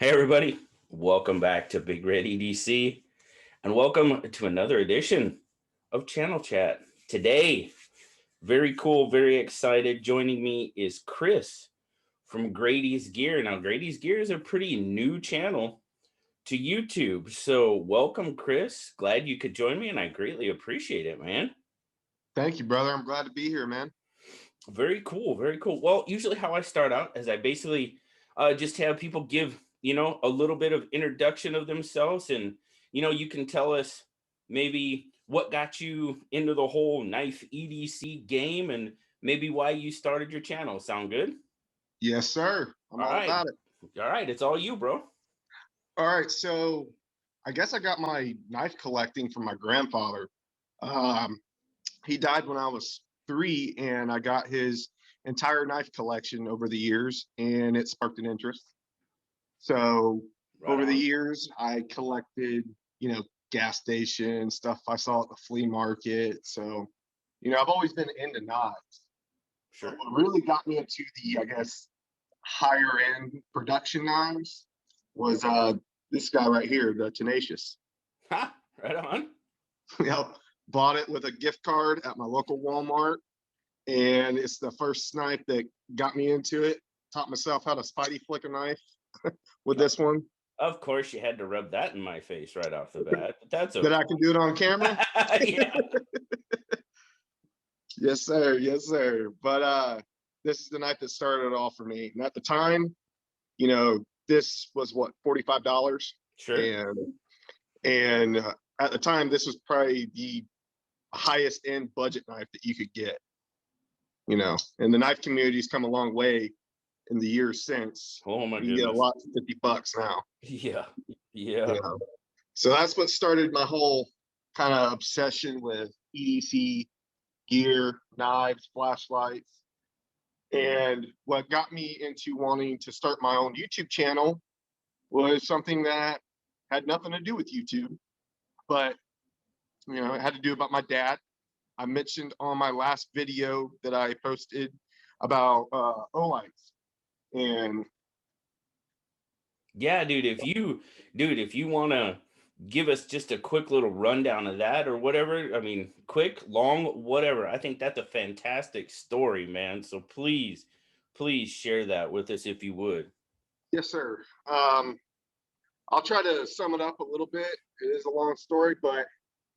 Hey everybody, welcome back to BigRedEDC and welcome to another edition of Channel Chat. Today, very cool, very excited. Joining me is Chris from Grady's Gear. Now, Grady's Gear is a pretty new channel to YouTube. So, welcome, Chris. Glad you could join me, and I greatly appreciate it, man. Thank you, brother. I'm glad to be here, man. Very cool, very cool. Well, usually how I start out is I basically just have people give, a little bit of introduction of themselves. And, you can tell us maybe what got you into the whole knife EDC game and maybe why you started your channel. Sound good? Yes, sir. I'm All all right. about it. All right. It's all you, bro. All right. So I guess I got my knife collecting from my grandfather. Um, he died when I was 3, and I got his entire knife collection over the years, and it sparked an interest. So Right over the on. years, I collected, gas station stuff I saw at the flea market. So, I've always been into knives. But Sure. what really got me into the, I guess, higher end production knives was this guy right here, the Tenacious. Ha! Right on. Yep. Bought it with a gift card at my local Walmart. And it's the first knife that got me into it. Taught myself how to spidey flick a knife with this one. Of course, you had to rub that in my face right off the bat, but that's That okay. I can do it on camera. Yeah. Yes, sir. Yes, sir. But this is the knife that started it all for me. And at the time, this was what, $45. Sure. And at the time, this was probably the highest end budget knife that you could get. And the knife community's come a long way in the years since. Oh my You can get a goodness. lot for $50 now. Yeah. You Yeah. know, so that's what started my whole kind of obsession with EDC gear, knives, flashlights. And what got me into wanting to start my own YouTube channel was something that had nothing to do with YouTube, but it had to do about my dad. I mentioned on my last video that I posted about Olites, and Yeah, dude, if you want to give us just a quick little rundown of that or whatever, I mean, quick, long, whatever. I think that's a fantastic story, man. So please share that with us if you would. yes, sir. I'll try to sum it up a little bit. It is a long story, but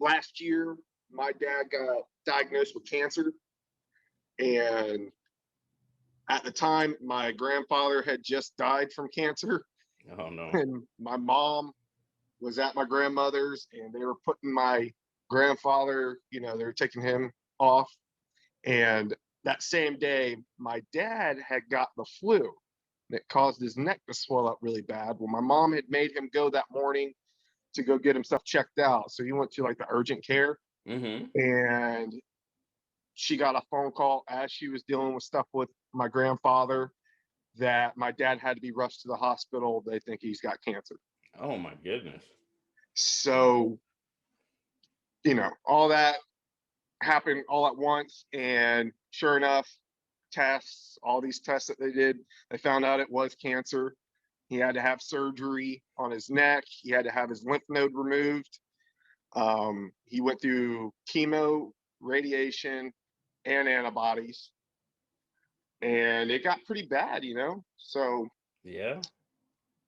last year my dad got diagnosed with cancer, and at the time my grandfather had just died from cancer, Oh no. and my mom was at my grandmother's, and they were putting my grandfather, they were taking him off. And that same day, my dad had got the flu, and it caused his neck to swell up really bad. Well, my mom had made him go that morning to go get himself checked out. So he went to like the urgent care, Mm-hmm. and she got a phone call as she was dealing with stuff with my grandfather that my dad had to be rushed to the hospital. They think he's got cancer. Oh my goodness. So, all that happened all at once. And sure enough, all these tests that they did, they found out it was cancer. He had to have surgery on his neck. He had to have his lymph node removed. He went through chemo, radiation, and antibodies. And it got pretty bad. So Yeah.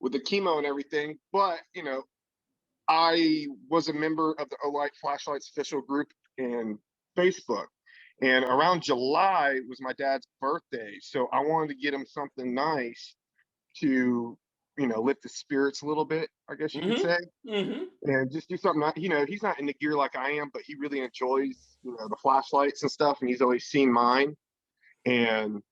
with the chemo and everything, but, I was a member of the Olight Flashlights official group in Facebook. And around July was my dad's birthday. So I wanted to get him something nice to, lift his spirits a little bit, I guess you could Mm-hmm. say. Mm-hmm. And just do something, he's not into gear like I am, but he really enjoys, the flashlights and stuff. And he's always seen mine. And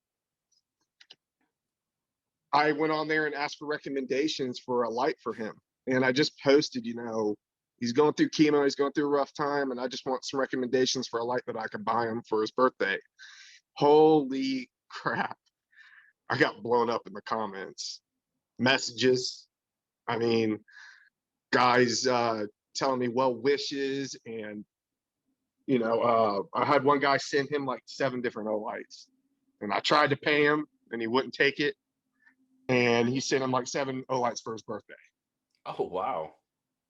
I went on there and asked for recommendations for a light for him. And I just posted, he's going through chemo, he's going through a rough time, and I just want some recommendations for a light that I could buy him for his birthday. Holy crap. I got blown up in the comments. Messages. I mean, guys telling me well wishes. And, I had one guy send him like 7 different lights. And I tried to pay him, and he wouldn't take it. and he sent him like 7 O-lights for his birthday. Oh, wow.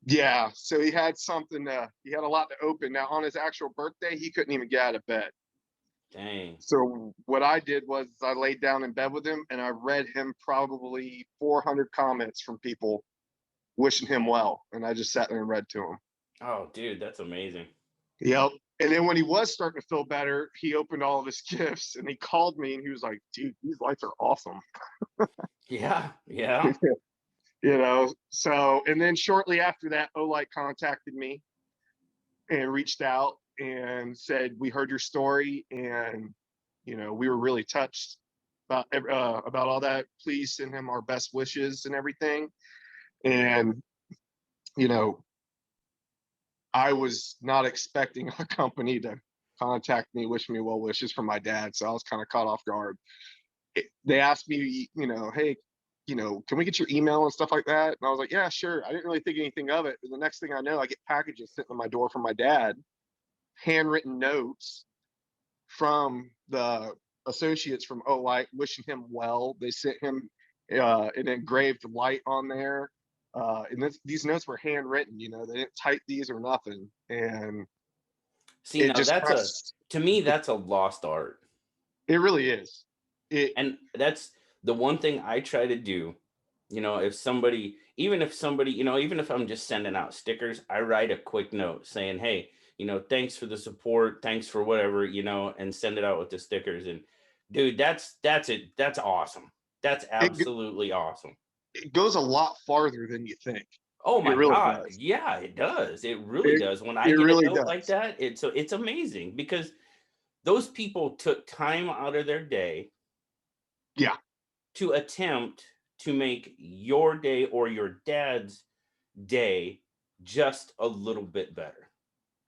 Yeah, so he had something. He had a lot to open. Now on his actual birthday, he couldn't even get out of bed. Dang. So what I did was I laid down in bed with him and I read him probably 400 comments from people wishing him well, and I just sat there and read to him. Oh, dude, that's amazing. Yep. And then when he was starting to feel better, he opened all of his gifts and he called me and he was like, "Dude, these lights are awesome." Yeah, yeah. So and then shortly after that, Olight contacted me and reached out and said, "We heard your story, and we were really touched about all that. Please send him our best wishes and everything." And you know, I was not expecting a company to contact me, wish me well wishes from my dad, so I was kind of caught off guard. They asked me, "Hey, can we get your email and stuff like that?" And I was like, "Yeah, sure." I didn't really think anything of it. And the next thing I know, I get packages sent on my door from my dad, handwritten notes from the associates from Olight wishing him well. They sent him an engraved light on there. And these notes were handwritten, they didn't type these or nothing. And See, it now just that's kind of, to me, that's a lost art. it really is. It And that's the one thing I try to do. If somebody, even if I'm just sending out stickers, I write a quick note saying, hey, thanks for the support, thanks for whatever, and send it out with the stickers. And dude, that's it. That's awesome. That's it absolutely awesome. it goes a lot farther than you think. Oh It my really God. does. Yeah, it does. It really It does. When I it get a really note like does. that, it's amazing because those people took time out of their day Yeah, to attempt to make your day or your dad's day just a little bit better.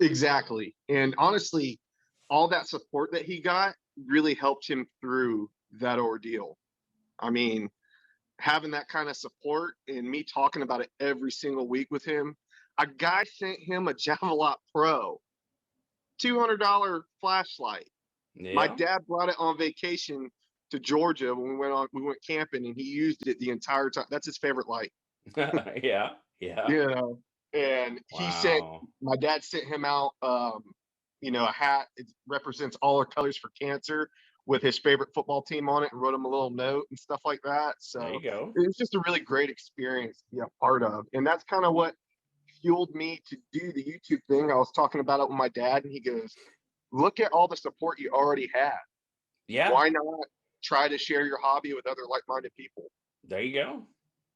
exactly. And honestly, all that support that he got really helped him through that ordeal. I mean, having that kind of support and me talking about it every single week with him. A guy sent him a Javelot Pro, $200 flashlight. My Yeah. dad brought it on vacation to Georgia when we went camping, and he used it the entire time. That's his favorite light. Yeah. Yeah. you know. And Wow. my dad sent him out, a hat. It represents all our colors for cancer with his favorite football team on it, and wrote him a little note and stuff like that. There So you go. it was just a really great experience to be a part of. And that's kind of what fueled me to do the YouTube thing. I was talking about it with my dad, and he goes, "Look at all the support you already have. Yeah. Why not try to share your hobby with other like-minded people?" There you go.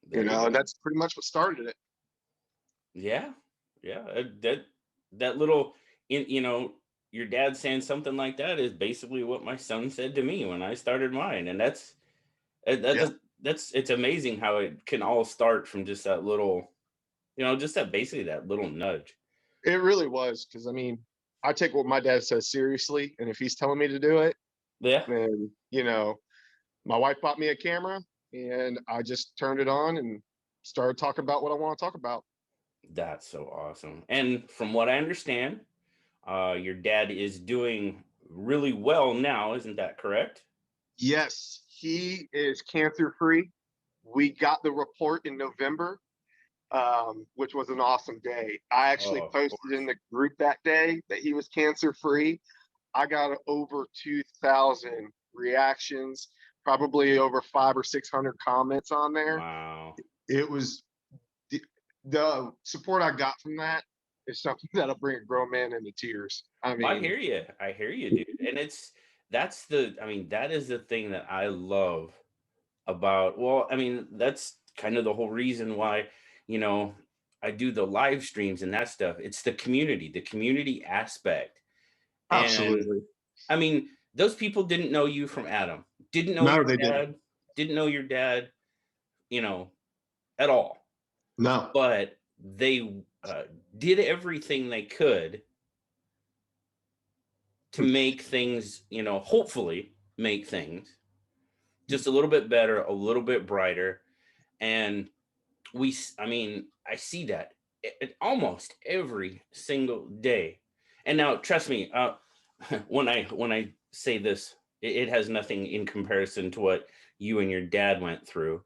There you And go. that's pretty much what started it. Yeah. Yeah. That little your dad saying something like that is basically what my son said to me when I started mine. And Yeah, that's it's amazing how it can all start from just that little, just that basically that little nudge. it really was. Because I mean, I take what my dad says seriously, and if he's telling me to do it, Yeah. then my wife bought me a camera, and I just turned it on and started talking about what I want to talk about. That's so awesome. And from what I understand, your dad is doing really well now, isn't that correct? Yes, he is cancer free. We got the report in November, which was an awesome day. I actually Oh, of posted in course. the group that day that he was cancer free. I got over 2,000 reactions, probably over 500 or 600 comments on there. Wow. It was the support I got from that is something that'll bring a grown man into tears. I I mean, hear you. I hear you, dude. And that is the thing that I love about, well, I mean, that's kind of the whole reason why, you know, I do the live streams and that stuff. It's the community aspect. And absolutely. I mean, those people didn't know you from Adam, didn't know No, your they didn't. dad, didn't know your dad, you know, at all. No. But they did everything they could to make things, hopefully make things just a little bit better, a little bit brighter. And I mean, I see that almost every single day. And now, trust me, when I say this, it has nothing in comparison to what you and your dad went through.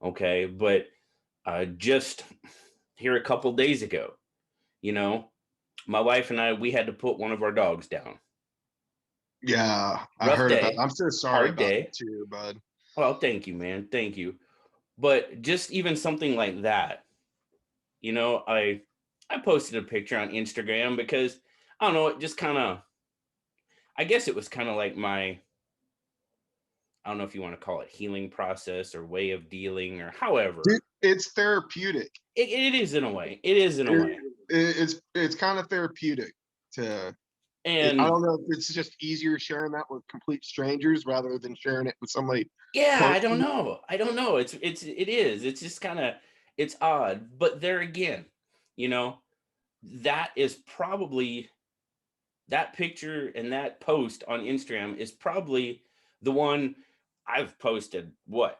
Okay. But just here a couple days ago, you know, my wife and I, we had to put one of our dogs down. Yeah, I Rough heard about that. day, I'm so sorry hard about that day. too, bud. Well, thank you, man. Thank you. But just even something like that, I posted a picture on Instagram because I don't know, it just kind of, I guess it was kind of like my, I don't know if you want to call it healing process or way of dealing or Dude, however. it's therapeutic. It is in a way. It is in a It, way. it's kind of therapeutic to. I And don't know if it's just easier sharing that with complete strangers rather than sharing it with somebody yeah, close I don't to you. know. I don't know. It is. It's just kind of, it's odd. But there again, you know, that is probably, that picture and that post on Instagram is probably the one I've posted. What,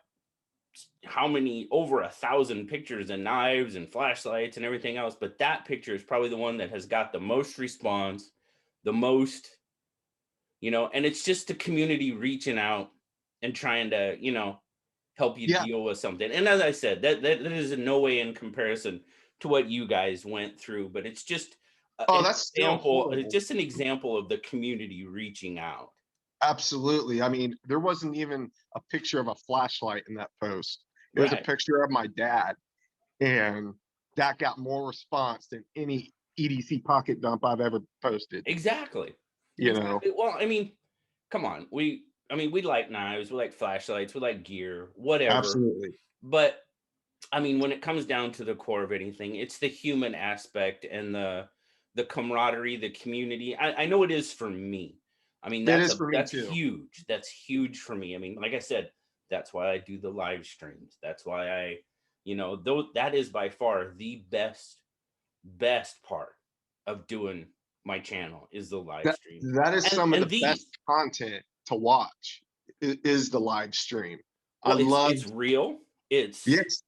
how many, over 1,000 pictures and knives and flashlights and everything else, but that picture is probably the one that has got the most response, the most, and it's just the community reaching out and trying to, help you Yeah. deal with something. And as I said, that is in no way in comparison to what you guys went through, but it's just Oh, an that's still example, horrible. just an example of the community reaching out. Absolutely. I mean, there wasn't even a picture of a flashlight in that post. It was a Right. picture of my dad, and that got more response than any EDC pocket dump I've ever posted. Exactly. You know, Exactly. Well, I mean, come on. We like knives, we like flashlights, we like gear, whatever. absolutely. But I mean, when it comes down to the core of anything, it's the human aspect and the camaraderie, the community. I know it is for me. I mean, It is for me that's too. huge. That's huge for me. I mean, like I said, that's why I do the live streams. That's why though that is by far the best part of doing my channel is the live That stream. that is And some of and the best these, content to watch. Is the live stream. I well, love. it's real. It's, Yes,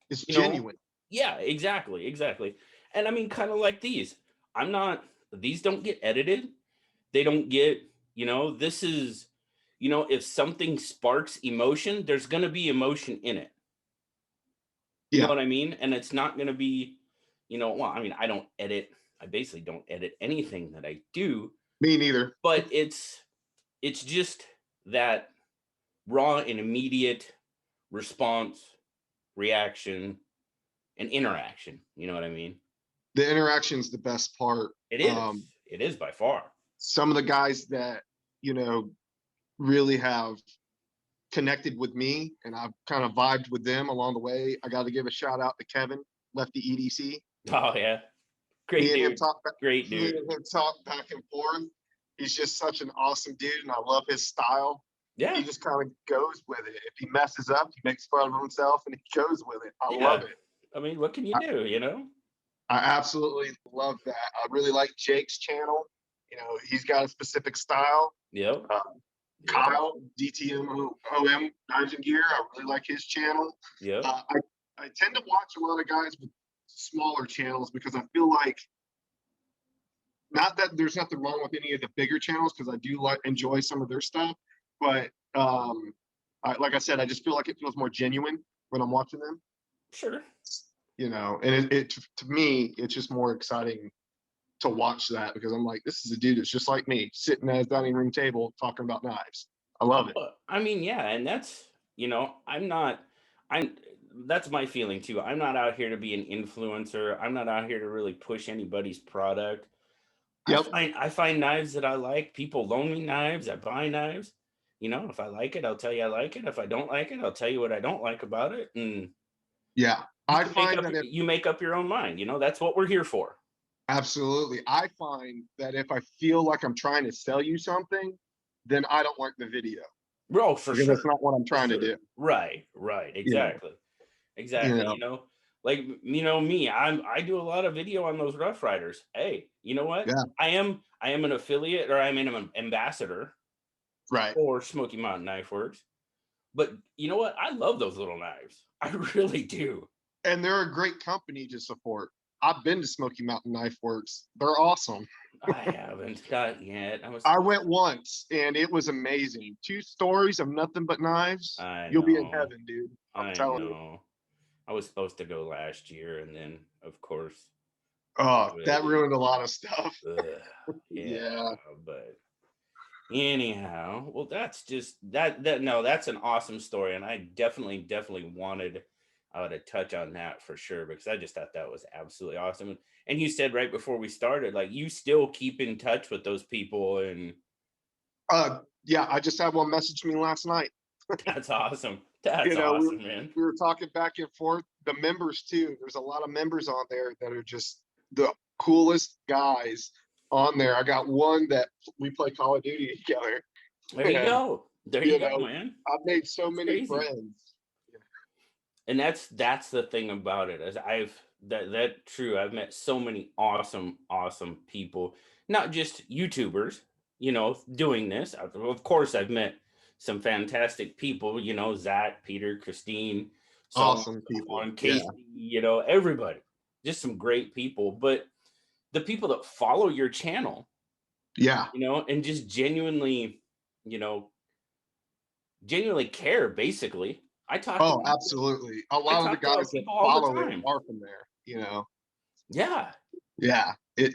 it's you know, genuine. yeah, exactly, exactly. And I mean, kind of like these. I'm not, these don't get edited. They don't get, this is, if something sparks emotion, there's going to be emotion in it. You know Yeah, what I mean? And it's not going to be, well, I mean, I don't edit. I basically don't edit anything that I do, me neither. but it's just that raw and immediate response, reaction, and interaction. You know what I mean? The interaction's the best part. It Um, is. It is by far. some of the guys that you know really have connected with me and I've kind of vibed with them along the way. I got to give a shout out to Kevin, Lefty EDC. Oh yeah, great Me and him dude. talk. Great Me dude. and him talk back and forth. He's just such an awesome dude, and I love his style. He Yeah, just kind of goes with it. If he messes up, he makes fun of himself, and he goes with it. I love yeah. it. I mean, what can you I, do? I absolutely love that. I really like Jake's channel. He's got a specific style. Yep. Uh, Yep. Kyle, DTMOM Knives and Gear. I really like his channel. Yep. I tend to watch a lot of guys with smaller channels because I feel like, not that there's nothing wrong with any of the bigger channels because I do enjoy some of their stuff, but like I said, I just feel like it feels more genuine when I'm watching them. Sure. And it to me, it's just more exciting to watch that because I'm like, this is a dude that's just like me, sitting at his dining room table talking about knives. I love it. I mean, yeah, and that's, I'm not, I'm, that's my feeling too. I'm not out here to be an influencer. I'm not out here to really push anybody's product. Yep. I find knives that I like. People loan me knives. I buy knives. If I like it, I'll tell you I like it. If I don't like it, I'll tell you what I don't like about it. And Yeah. you I can make find up that if you make up your own mind. That's what we're here for. Absolutely. I find that if I feel like I'm trying to sell you something, then I don't like the video Bro, for because that's sure. not what I'm For trying to sure. do. Right, right. You know, Exactly. you Exactly. know, Like, me, I do a lot of video on those Rough Riders. Hey, you know what? yeah, I am an affiliate, or I'm an ambassador right. for Smoky Mountain Knife Works. But you know what? I love those little knives. I really do. And they're a great company to support. I've been to Smoky Mountain Knife Works. They're awesome. I haven't, not yet. I went once and it was amazing. 2 stories of nothing but knives. I You'll be in know, heaven, dude. I'm I telling you. know. I was supposed to go last year, and then of course Oh, that COVID. ruined a lot of stuff. Ugh, yeah, Yeah. but anyhow, well, that's just that. No, that's an awesome story, and I definitely wanted to touch on that for sure because I just thought that was absolutely awesome. And you said right before we started, like you still keep in touch with those people, and Yeah, I just had one message me last night. that's awesome. That's You know, awesome, man. we were talking back and forth. The members too. There's a lot of members on there that are just the coolest guys on there. I got one that we play Call of Duty together, There you and go. There you you go, know, man. I've made so That's many crazy. friends. And that's the thing about it, as that true. I've met so many awesome people, not just YouTubers, doing this. Of course, I've met some fantastic people, Zach, Peter, Christine, so on and Awesome so people. on, Yeah, Casey, everybody, just some great people. But the people that follow your channel, yeah. and just you know, genuinely care, basically. Oh, absolutely. A I lot of the talk to guys that people all the follow it time. are from there. You know. Yeah. Yeah. The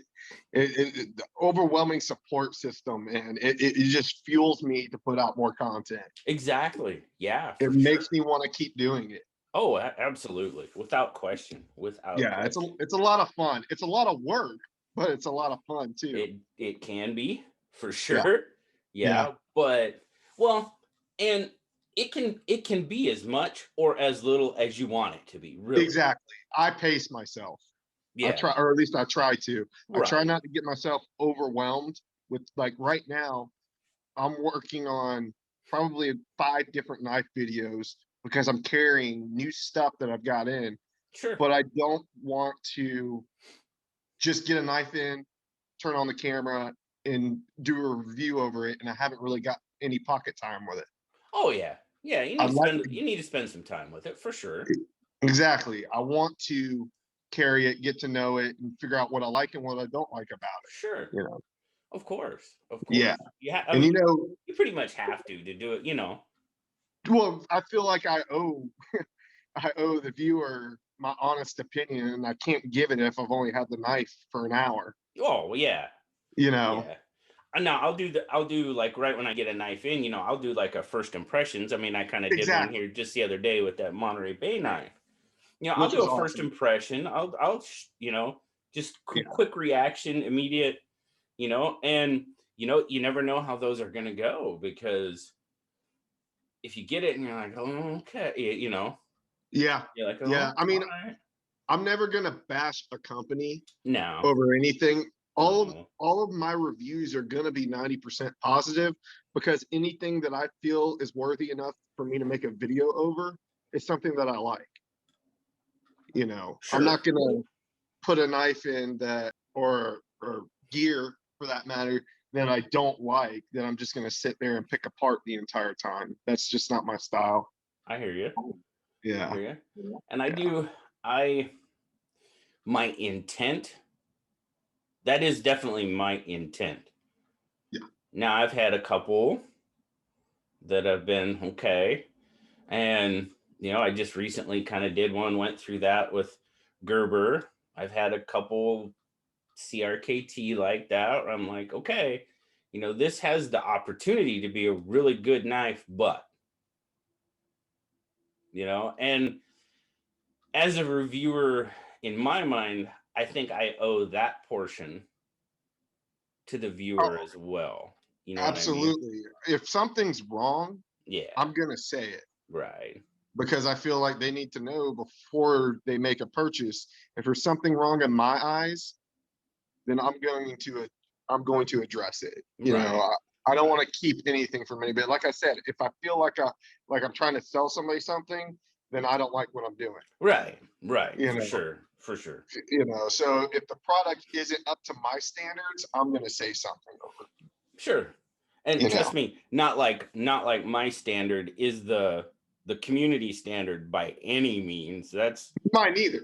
overwhelming support system, and it just fuels me to put out more content. Exactly. Yeah, It for makes sure. me want to keep doing it. Oh, absolutely. Without question. Without Yeah, question. it's a lot of fun. It's a lot of work, but it's a lot of fun too. It can be for Yeah, sure. yeah, Yeah, but well, and it can be as much or as little as you want it to be, really. exactly. I pace myself. I Yeah, try, or at least I try to. I try right. not to get myself overwhelmed with, like, right now. I'm working on probably 5 different knife videos because I'm carrying new stuff that I've got in, Sure. but I don't want to just get a knife in, turn on the camera, and do a review over it, and I haven't really got any pocket time with it. Oh yeah. Yeah, I like you need to spend some time with it for sure. exactly. I want to carry it, get to know it, and figure out what I like and what I don't like about Sure. it. You know? Of course. Of Yeah. course. Yeah, I And mean, you pretty much have to do it. well, I feel like I owe the viewer my honest opinion, and I can't give it if I've only had the knife for an hour. Oh, well, yeah. You know? Yeah. No, I'll do like right when I get a knife in, I'll do like a first impressions. I mean, I kind of did one Exactly. here just the other day with that Monterey Bay knife. I'll Which do was a first awesome. impression. Just Yeah. quick reaction, immediate, and you never know how those are gonna go because if you get it and you're like, oh, okay, Yeah. you're like, Yeah. oh, I all mean, right. I'm never gonna bash a company No, over anything. no, All of my reviews are gonna be 90% positive because anything that I feel is worthy enough for me to make a video over is something that I like. I'm sure. not gonna put a knife in that, or gear for that matter, that I don't like, that I'm just gonna sit there and pick apart the entire time. That's just not my style. I hear you. I Yeah. hear you. And Yeah. I my intent, that is definitely my intent. Yeah. Now I've had a couple that have been okay. And I just recently kind of did one, went through that with Gerber. I've had a couple CRKT like that where I'm like, okay, this has the opportunity to be a really good knife, but and as a reviewer, in my mind, I think I owe that portion to the viewer Oh, as well. You know what I mean? absolutely. If something's wrong, Yeah, I'm gonna say it right. because I feel like they need to know before they make a purchase. If there's something wrong in my eyes, then I'm going to address it. Right. I don't want Right. to keep anything from anybody. Like I said, if I feel like I'm trying to sell somebody something, then I don't like what I'm doing. Right. Right. You For know, sure. For sure. so if the product isn't up to my standards, I'm gonna say something over. Sure. And You know, trust me, not like my standard is the the community standard by any means. That's Mine neither.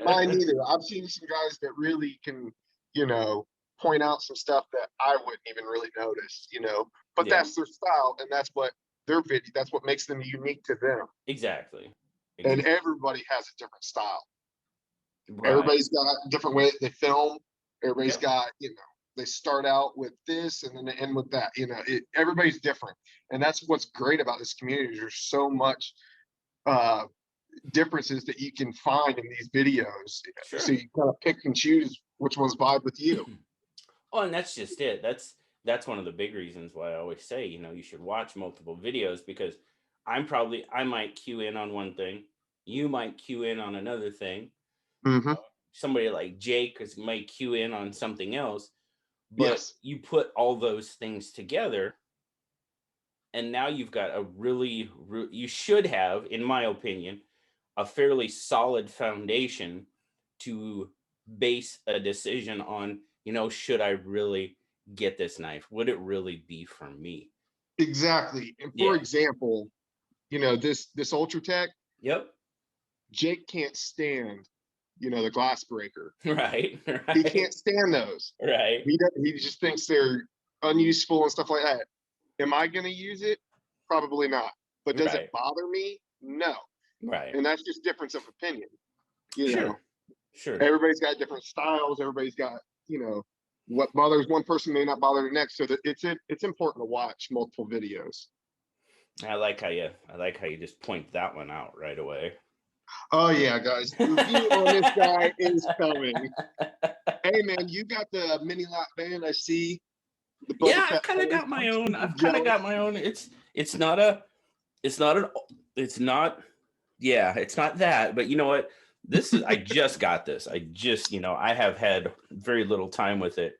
Mine neither. I've seen some guys that really can, you know, point out some stuff that I wouldn't even really notice, you know. But yeah, that's their style, and that's what their video. That's what makes them unique to them. exactly. And everybody has a different style. Right. Everybody's got a different way they film. Everybody's Yep. got, you know, they start out with this and then they end with that. You know, everybody's different, and that's what's great about this community. There's so much uh, differences that you can find in these videos. So Sure. you kind of pick and choose which ones vibe with you. Oh, and that's just it. That's one of the big reasons why I always say, you should watch multiple videos, because I might cue in on one thing, you might cue in on another thing. Hmm. Somebody like Jake might cue in on something else, but Yes, you put all those things together, and now you've got you should have, in my opinion, a fairly solid foundation to base a decision on. Should I really get this knife? Would it really be for me? exactly. And for Yeah. example, you know, this Ultra Tech, Yep. Jake can't stand, you know, the glass breaker. Right. He Right. can't stand those. Right. He just thinks they're unuseful and stuff like that. Am I going to use it? Probably not. But does it Right. bother me? No. Right. And that's just difference of opinion. You know, Sure. Sure. everybody's got different styles. Everybody's got, you know, what bothers one person may not bother the next. So that it's important to watch multiple videos. I like how you just point that one out right away. Oh yeah, guys, the review on this guy is coming. Hey man, you got the mini lock band. I see the Yeah, Boba I've Fett kind of pose. got my I'm own. super I've kind of got jealous. my own. It's not a it's not an it's not yeah, it's not that, but you know what? I just got this. I have had very little time with it.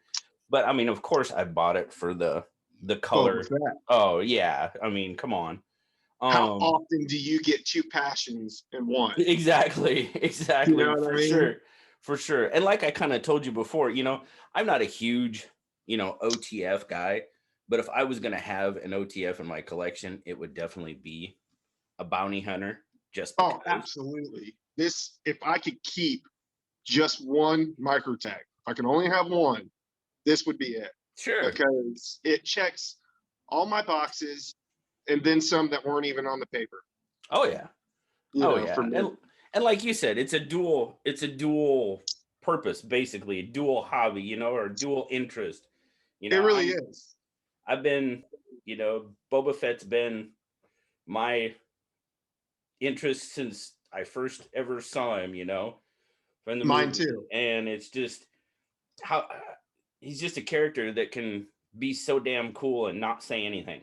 But I mean, of course I bought it for the Boba color. Fett. Oh, yeah. I mean, come on. How Um often do you get two passions in one? exactly. You know Exactly, what I for mean? sure. For sure. And like I kind of told you before, I'm not a huge, OTF guy, but if I was going to have an OTF in my collection, it would definitely be a bounty hunter, just Oh, because. absolutely. This, if I could keep just one microtech, if I can only have one, this would be it Sure. because it checks all my boxes and then some that weren't even on the paper, Oh yeah. you Oh know, for yeah. me. And like you said, it's a dual purpose, basically, dual hobby, or dual interest. You It know, really I'm is. I've been, Boba Fett's been my interest since I first ever saw him, from the Mine movie. too. And it's just how he's just a character that can be so damn cool and not say anything.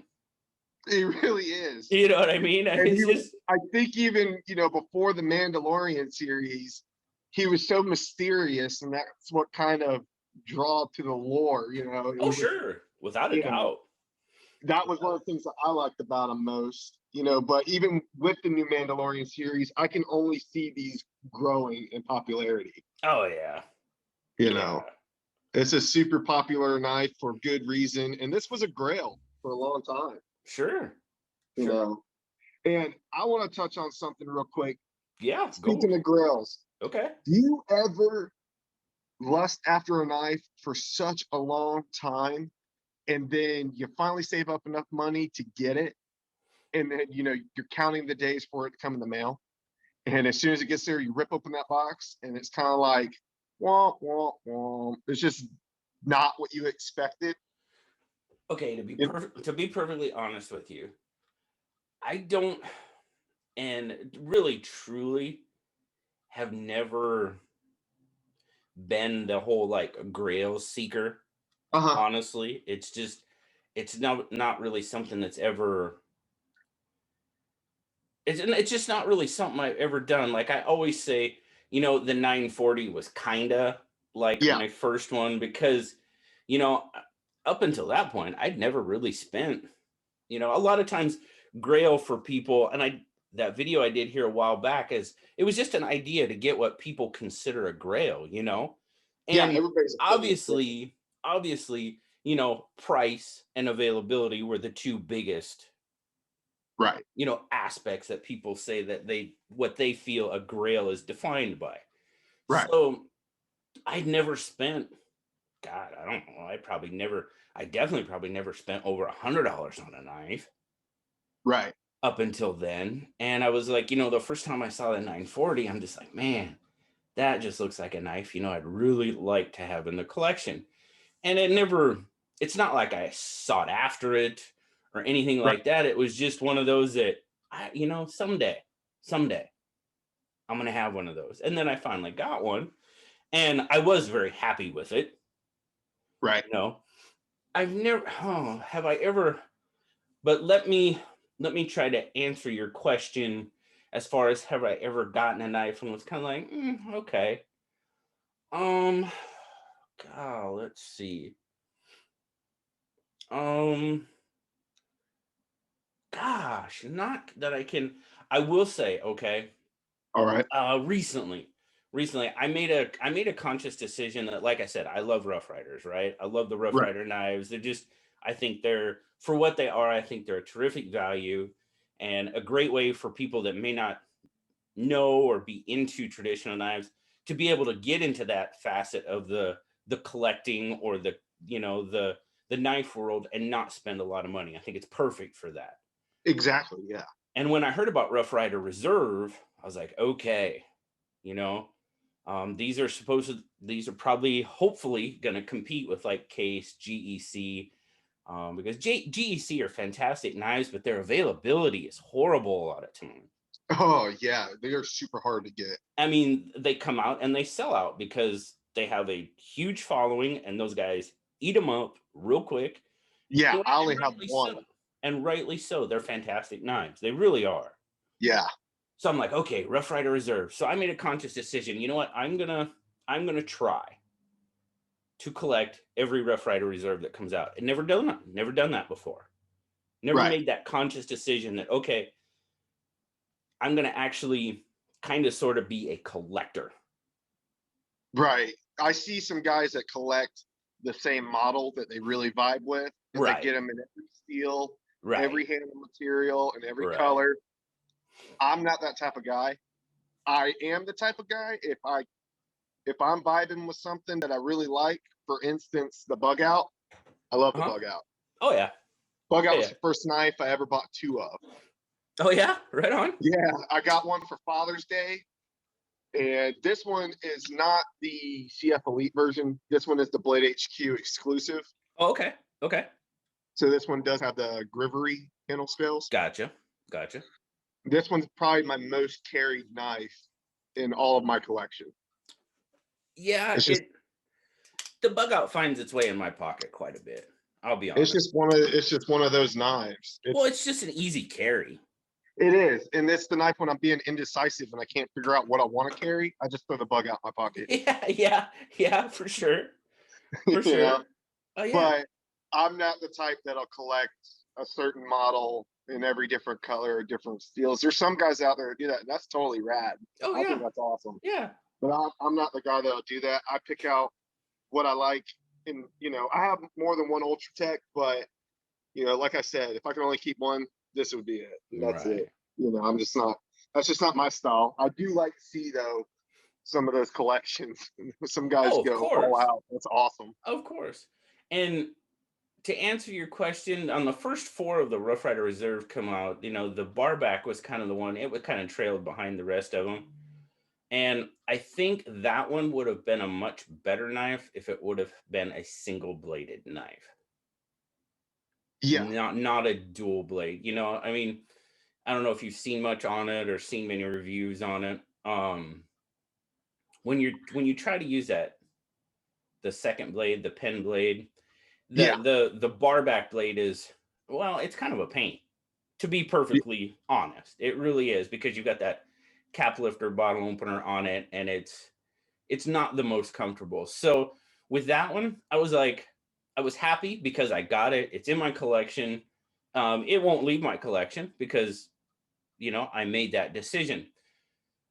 It really is. You know what I mean? And It's just I think even, you know, before the Mandalorian series, he was so mysterious, and that's what kind of draw to the lore, you know. It oh was, sure, without a you know, doubt. that was one Without of the things that I liked about him most, you know. But even with the new Mandalorian series, I can only see these growing in popularity. oh yeah. You Yeah. know, it's a super popular knife for good reason, and this was a grail for a long time. Sure. You Sure. know, and I want to touch on something real quick. Yeah, go. Speaking of grails, Okay. do you ever lust after a knife for such a long time, and then you finally save up enough money to get it, and then you know you're counting the days for it to come in the mail, and as soon as it gets there, you rip open that box, and it's kind of like, womp womp womp. It's just not what you expected. Okay, It, to be perfectly honest with you, I don't, and really truly have never been the whole like grail seeker. uh-huh. Honestly, it's not really something that's ever it's just not really something I've ever done. Like I always say, the 940 was kind of like Yeah, my first one, because you know up until that point I'd never really spent, a lot of times grail for people. And that video I did here a while back, is it was just an idea to get what people consider a grail, yeah, and everybody's opinion is different. obviously, price and availability were the two biggest Right. aspects that people say that what they feel a grail is defined by. Right. So I'd never spent, God, I don't know. I definitely probably never spent over $100 on a knife Right. up until then. And I was like, the first time I saw the 940, I'm just like, man, that just looks like a knife, I'd really like to have in the collection. And it's not like I sought after it or anything Right. like that. It was just one of those that someday I'm going to have one of those. And then I finally got one and I was very happy with it. Right. You know, I've never, have I ever, but let me try to answer your question as far as have I ever gotten a knife and was kind of like, okay. Um, God, let's see. Um, Gosh, not that I will say, okay. All right. Recently, I made a conscious decision that, like I said, I love Rough Riders, right? I love the Rough Right. Rider knives. I think they're for what they are. I think they're a terrific value and a great way for people that may not know or be into traditional knives to be able to get into that facet of the collecting or the knife world and not spend a lot of money. I think it's perfect for that. Exactly. Yeah. And when I heard about Rough Rider Reserve, I was like, okay, you know, these are probably hopefully going to compete with like Case, GEC, because GEC are fantastic knives, but their availability is horrible a lot of times. Oh yeah. They are super hard to get. I mean, they come out and they sell out because they have a huge following, and those guys eat them up real quick. Yeah. I And only have rightly one. so. And rightly so. They're fantastic knives. They really are. Yeah. So I'm like, okay, Rough Rider Reserve. So I made a conscious decision. You know what? I'm gonna try to collect every Rough Rider Reserve that comes out. And never done that before. Never Right. made that conscious decision that okay, I'm gonna actually kind of sort of be a collector. Right. I see some guys that collect the same model that they really vibe with, and they Right, get them in every steel, right, every handle material, and every right. color. I'm not that type of guy. I am the type of guy if I'm vibing with something that I really like, for instance, the bug out. I love the Uh-huh. bug out. Oh yeah. Bug Oh out was yeah. the first knife I ever bought two of. Oh yeah. Right on. Yeah, I got one for Father's Day, and this one is not the CF Elite version. This one is the Blade HQ exclusive. Oh, okay. Okay. So this one does have the Grivery handle scales. Gotcha. Gotcha. This one's probably my most carried knife in all of my collection. Yeah, It's just it the bug out finds its way in my pocket quite a bit. I'll be it's honest. just one of those knives. Well, it's just an easy carry. It is, and it's the knife when I'm being indecisive and I can't figure out what I want to carry. I just throw the bug out my pocket. Yeah, yeah, yeah, for sure. For you sure. know, Oh yeah. but I'm not the type that'll collect a certain model in every different color or different steels. There's some guys out there who do that, and that's totally rad. Oh I think yeah. that's awesome. Yeah. But I'm not the guy that'll do that. I pick out what I like, and I have more than one Ultra Tech, but like I said, if I can only keep one, this would be it. And that's it. Right. I'm just not. That's just not my style. I do like to see though some of those collections. Some guys Oh, of go all course. out. That's awesome. Of course. And to answer your question, on the first four of the Rough Rider Reserve come out, the barback was kind of the one, it was kind of trailed behind the rest of them. And I think that one would have been a much better knife if it would have been a single bladed knife, Yeah. not a dual blade. I mean, I don't know if you've seen much on it or seen many reviews on it. When you try to use the second blade, the pen blade, Yeah. the barback blade is, well, it's kind of a pain, to be perfectly honest. It really is, because you've got that cap lifter bottle opener on it, and it's not the most comfortable. So with that one, I was happy because I got it. It's in my collection. It won't leave my collection because I made that decision.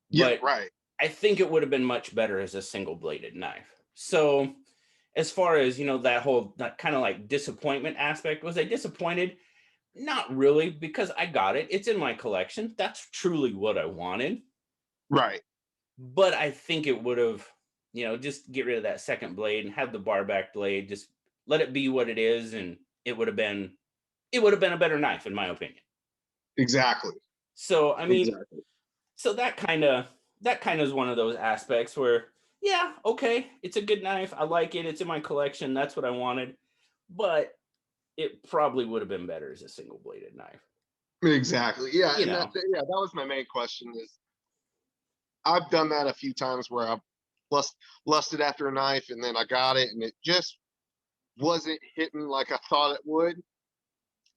Yeah. But Right. I think it would have been much better as a single bladed knife. So as far as that kind of like disappointment aspect, was I disappointed? Not really, because I got it. It's in my collection. That's truly what I wanted. Right. But I think it would have, just get rid of that second blade and have the bar back blade. Just let it be what it is, and it would have been a better knife, in my opinion. Exactly. So I mean, Exactly. so that kind of is one of those aspects where, yeah, okay, it's a good knife. I like it. It's in my collection. That's what I wanted. But it probably would have been better as a single bladed knife. Exactly. Yeah. You And know, that was my main question is I've done that a few times where I've lust, lusted after a knife and then I got it and it just wasn't hitting like I thought it would.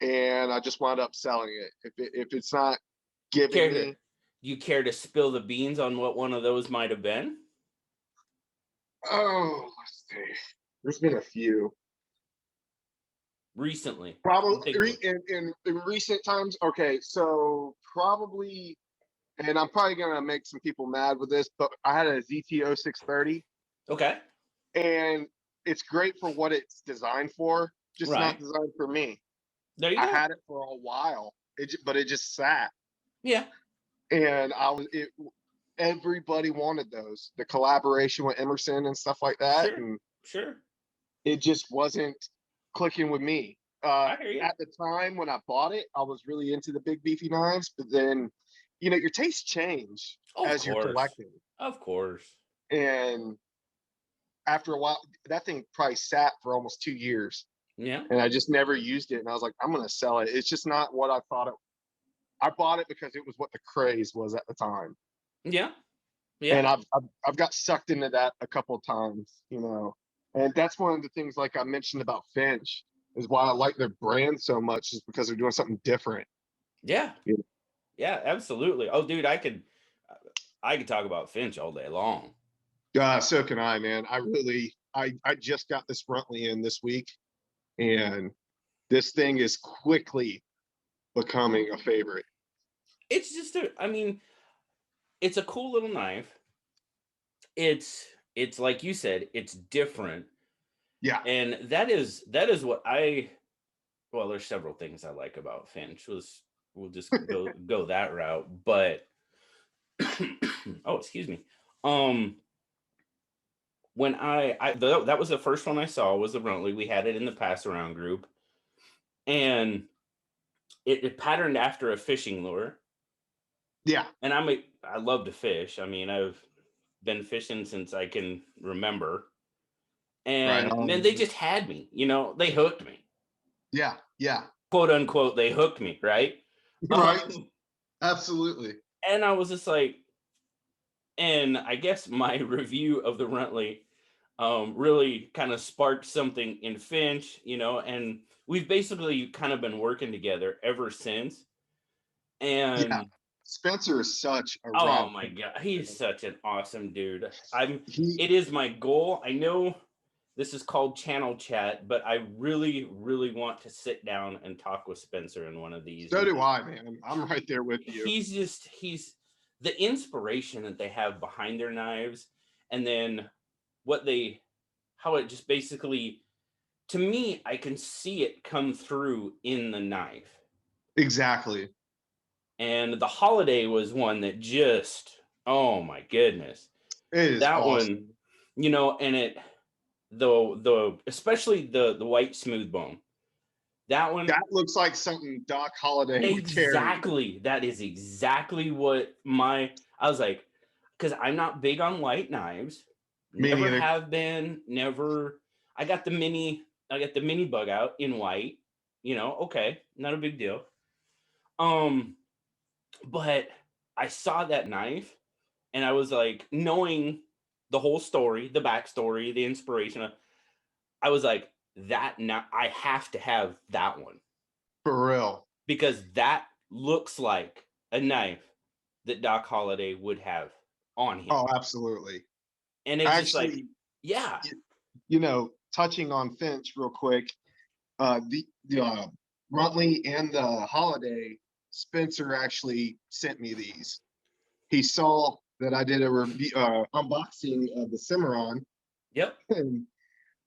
And I just wound up selling it. If it's not giving care to me, do you care to spill the beans on what one of those might have been oh, let's see. There's been a few. recently? Probably Take a look. in recent times. Okay, so probably, and I'm probably gonna make some people mad with this, but I had a ZT 0630, Okay, and it's great for what it's designed for, just not right designed for me. there you I go. had it for a while, but it just sat, Yeah, and I was it. Everybody wanted those, the collaboration with Emerson and stuff like that, sure, and sure. it just wasn't clicking with me. I hear you. At the time when I bought it, I was really into the big beefy knives, but then, your tastes change Oh, of as you're course, collecting. of course. And after a while, that thing probably sat for almost 2 years, Yeah, and I just never used it. And I was like, I'm gonna sell it. It's just not what I thought it. I bought it because it was what the craze was at the time, yeah, yeah, and I've got sucked into that a couple of times. And that's one of the things, like I mentioned about Finch, is why I like their brand so much, is because they're doing something different. yeah, You yeah. Absolutely. Oh, dude, I could talk about Finch all day long. So can I, man. I just got this Frontley in this week, and this thing is quickly becoming a favorite. It's just I mean, it's a cool little knife. It's like you said, it's different, Yeah. and that is what I well, there's several things I like about Finch. We'll just go that route. But oh, excuse me. Um, when that was the first one I saw was the Runtley. We had it in the pass around group, and it patterned after a fishing lure. Yeah. And I love to fish. I mean, I've been fishing since I can remember. Right And man, on. they just had me. They hooked me, Yeah. Yeah. quote unquote. They hooked me, right? Right. Um, Absolutely. and I was just like, and I guess my review of the Runtley really kind of sparked something in Finch, and we've basically kind of been working together ever since. Yeah. And Spencer is such a oh rad. my god, he's such an awesome dude. I'm He. It is my goal. I know this is called channel chat, but I really, really want to sit down and talk with Spencer in one of these. So And do I, man. I'm right there with you. he's the inspiration that they have behind their knives, and then what they how it just basically, to me, I can see it come through in the knife. Exactly. And the holiday was one that just, oh my goodness. It is That one, awesome. and it the especially the white smooth bone. That one, That looks like something Doc Holliday would carry. exactly. That is exactly what I was like, because I'm not big on white knives. Me Never neither. have been, never. I got the mini bug out in white. Okay, not a big deal. Um, but I saw that knife and I was like, knowing the whole story, the backstory, the inspiration, I was like, that now I have to have that one, For real. because that looks like a knife that Doc Holliday would have on him. Oh, absolutely. And it's just like, Actually, yeah, touching on Finch real quick, the Runtley and the Holiday, Spencer actually sent me these. He saw that I did a review unboxing of the Cimarron, yep. and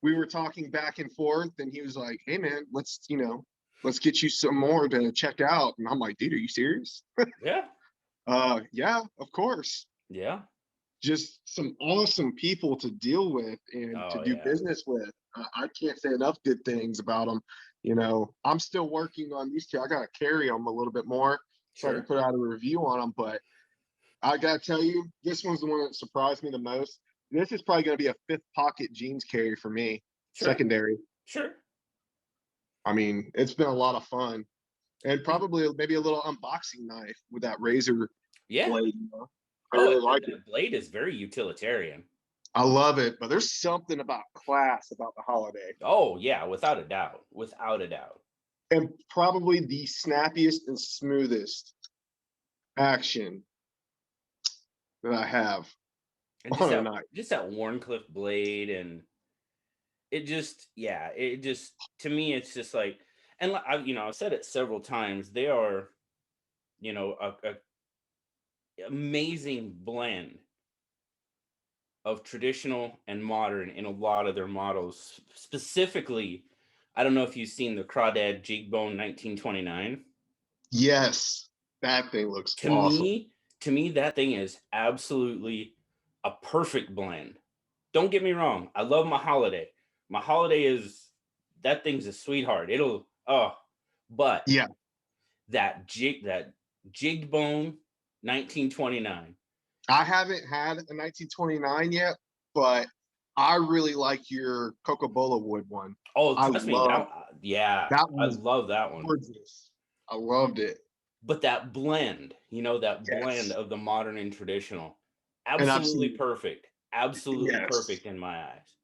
we were talking back and forth, and he was like, "Hey, man, let's." let's get you some more to check out. And I'm like, dude, are you serious? Yeah. Yeah, of course. Yeah. Just some awesome people to deal with and to Oh do yeah. business with. I can't say enough good things about them. I'm still working on these two. I got to carry them a little bit more so I can Sure. put out a review on them. But I got to tell you, this one's the one that surprised me the most. This is probably going to be a fifth pocket jeans carry for me, Sure. secondary. Sure. I mean, it's been a lot of fun and probably maybe a little unboxing knife with that razor Yeah. blade. I Oh, really like it. that blade is very utilitarian. I love it, but there's something about class about the holiday, Oh yeah, without a doubt. Without a doubt. and probably the snappiest and smoothest action that I have And on a knife. just that Warncliffe blade, and it just, yeah, it just, to me it's just like, and I've said it several times, they are, a amazing blend of traditional and modern in a lot of their models. Specifically, I don't know if you've seen the Crawdad Jigbone 1929. Yes, that thing looks To awesome. me, to me, that thing is absolutely a perfect blend. Don't get me wrong. I love my holiday. My holiday is, that thing's a sweetheart. But Yeah, that jigged bone 1929. I haven't had a 1929 yet, but I really like your Coca-Cola wood one. Oh, I trust me, love yeah, that I one was love that one. gorgeous. I loved it. But that blend, that blend Yes, of the modern and traditional, and I've absolutely seen perfect. Absolutely yes. perfect in my eyes.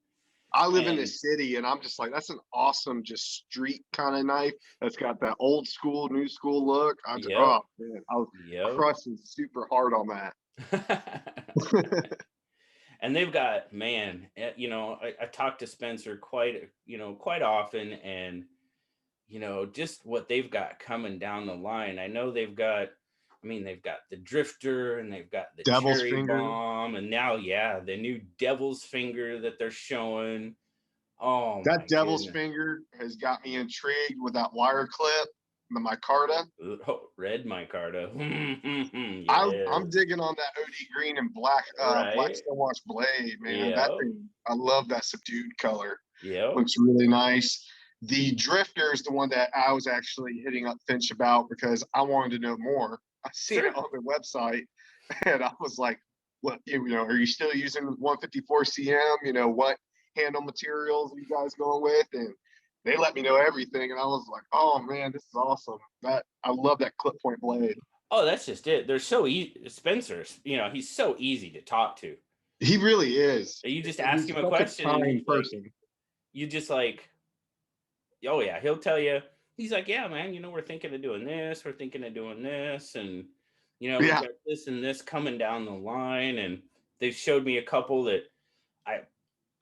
I live in the And city and I'm just like, that's an awesome, just street kind of knife that's got that old school, new school look. yep, Oh man, I was yep. crushing super hard on that. And they've got, man, I talk to Spencer quite often, and just what they've got coming down the line. I know they've got the Drifter, and they've got the Devil's Cherry finger. Bomb, and now, yeah, the new Devil's Finger that they're showing. Oh That my devil's goodness. finger has got me intrigued with that wire clip, the micarta. Oh, red micarta. I'm Yes. digging on that OD green and black Right. stonewash blade, man. That Yep. thing, I love that subdued color. Yep. Looks really nice. The Drifter is the one that I was actually hitting up Finch about because I wanted to know more. I seen it Sure. on their website and I was like, what, are you still using 154 CM? What handle materials are you guys going with? And they let me know everything. And I was like, oh man, this is awesome. I love that clip point blade. Oh, that's just it. They're so easy. Spencer's, he's so easy to talk to. He really is. You just And ask he's him a such a question, and kind person. you just like, oh yeah, he'll tell you. He's like, yeah, man, we're thinking of doing this. We're thinking of doing this. And, we've Yeah, got this and this coming down the line. And they've showed me a couple that I,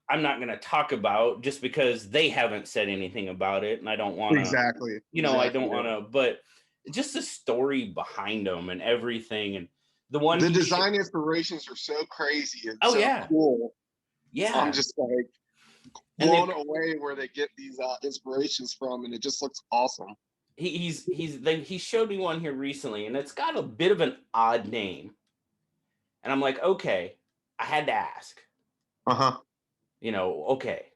I'm not going to talk about just because they haven't said anything about it. And I don't want to, exactly. I don't Exactly. want to, but just the story behind them and everything. And the one The design inspirations are so crazy and oh so yeah, cool. I'm yeah. just like And they've blown away where they get these inspirations from, and it just looks awesome. he showed me one here recently, and it's got a bit of an odd name. And I'm like, okay, I had to ask, Uh huh. okay,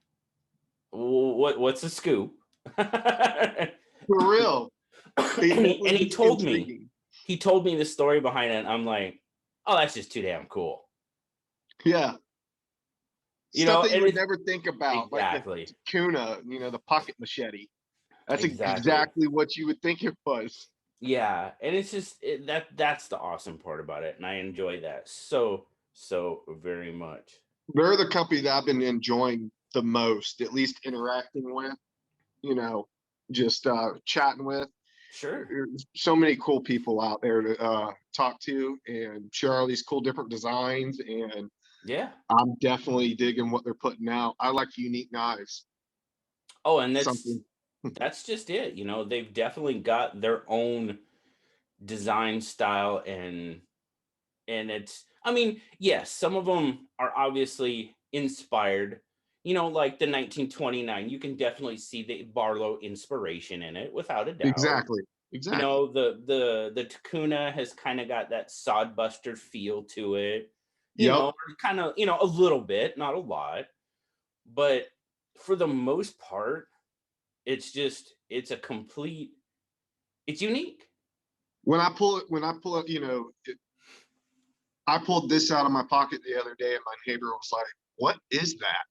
what's the scoop? And For real, it and definitely he is told me, intriguing. the story behind it. And I'm like, oh, that's just too damn cool. Yeah, stuff that you And would it's never think about, like the exactly, tuna, the pocket machete. That's exactly. exactly what you would think it was. Yeah, and it's just that's the awesome part about it, and I enjoy that so very much. They're the company that I've been enjoying the most, at least interacting with. You know, just chatting with. Sure. There's so many cool people out there to talk to and share all these cool different designs. And Yeah. I'm definitely digging what they're putting out. I like unique knives. Oh, and Something. that's just it. They've definitely got their own design style, and it's, I mean, yes, some of them are obviously inspired, like the 1929, you can definitely see the Barlow inspiration in it without a doubt. Exactly. Exactly. The Tacuna has kind of got that sodbuster feel to it, Yep. or kind of, a little bit, not a lot, but for the most part, it's a complete, it's unique. When I pull it, I pulled this out of my pocket the other day, and my neighbor was like, "What is that?"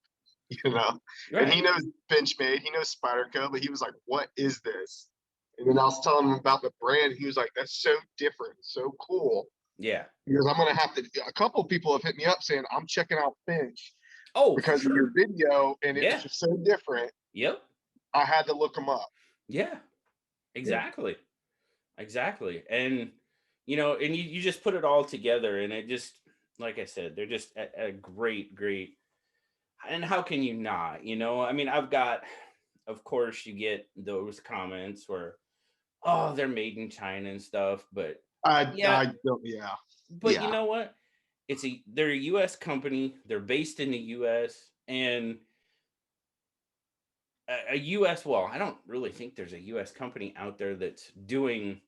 You know, and he Right. knows Benchmade, he knows Spyderco, but he was like, "What is this?" And then I was telling him about the brand. He was like, "That's so different, so cool." Yeah. Because I'm gonna have to. A couple of people have hit me up saying I'm checking out Finch Oh, for because of your sure. video, and it was Yeah. just so different. Yep. I had to look them up. Yeah. Yeah. Exactly. Exactly. And and you just put it all together, and it just, like I said, they're just a great, great. And how can you not? I mean, I've got, of course, you get those comments where, oh, they're made in China and stuff, but yeah, I don't. Yeah. but you Yeah. know what? They're a US company, they're based in the US, and a US, well, I don't really think there's a US company out there that's doing,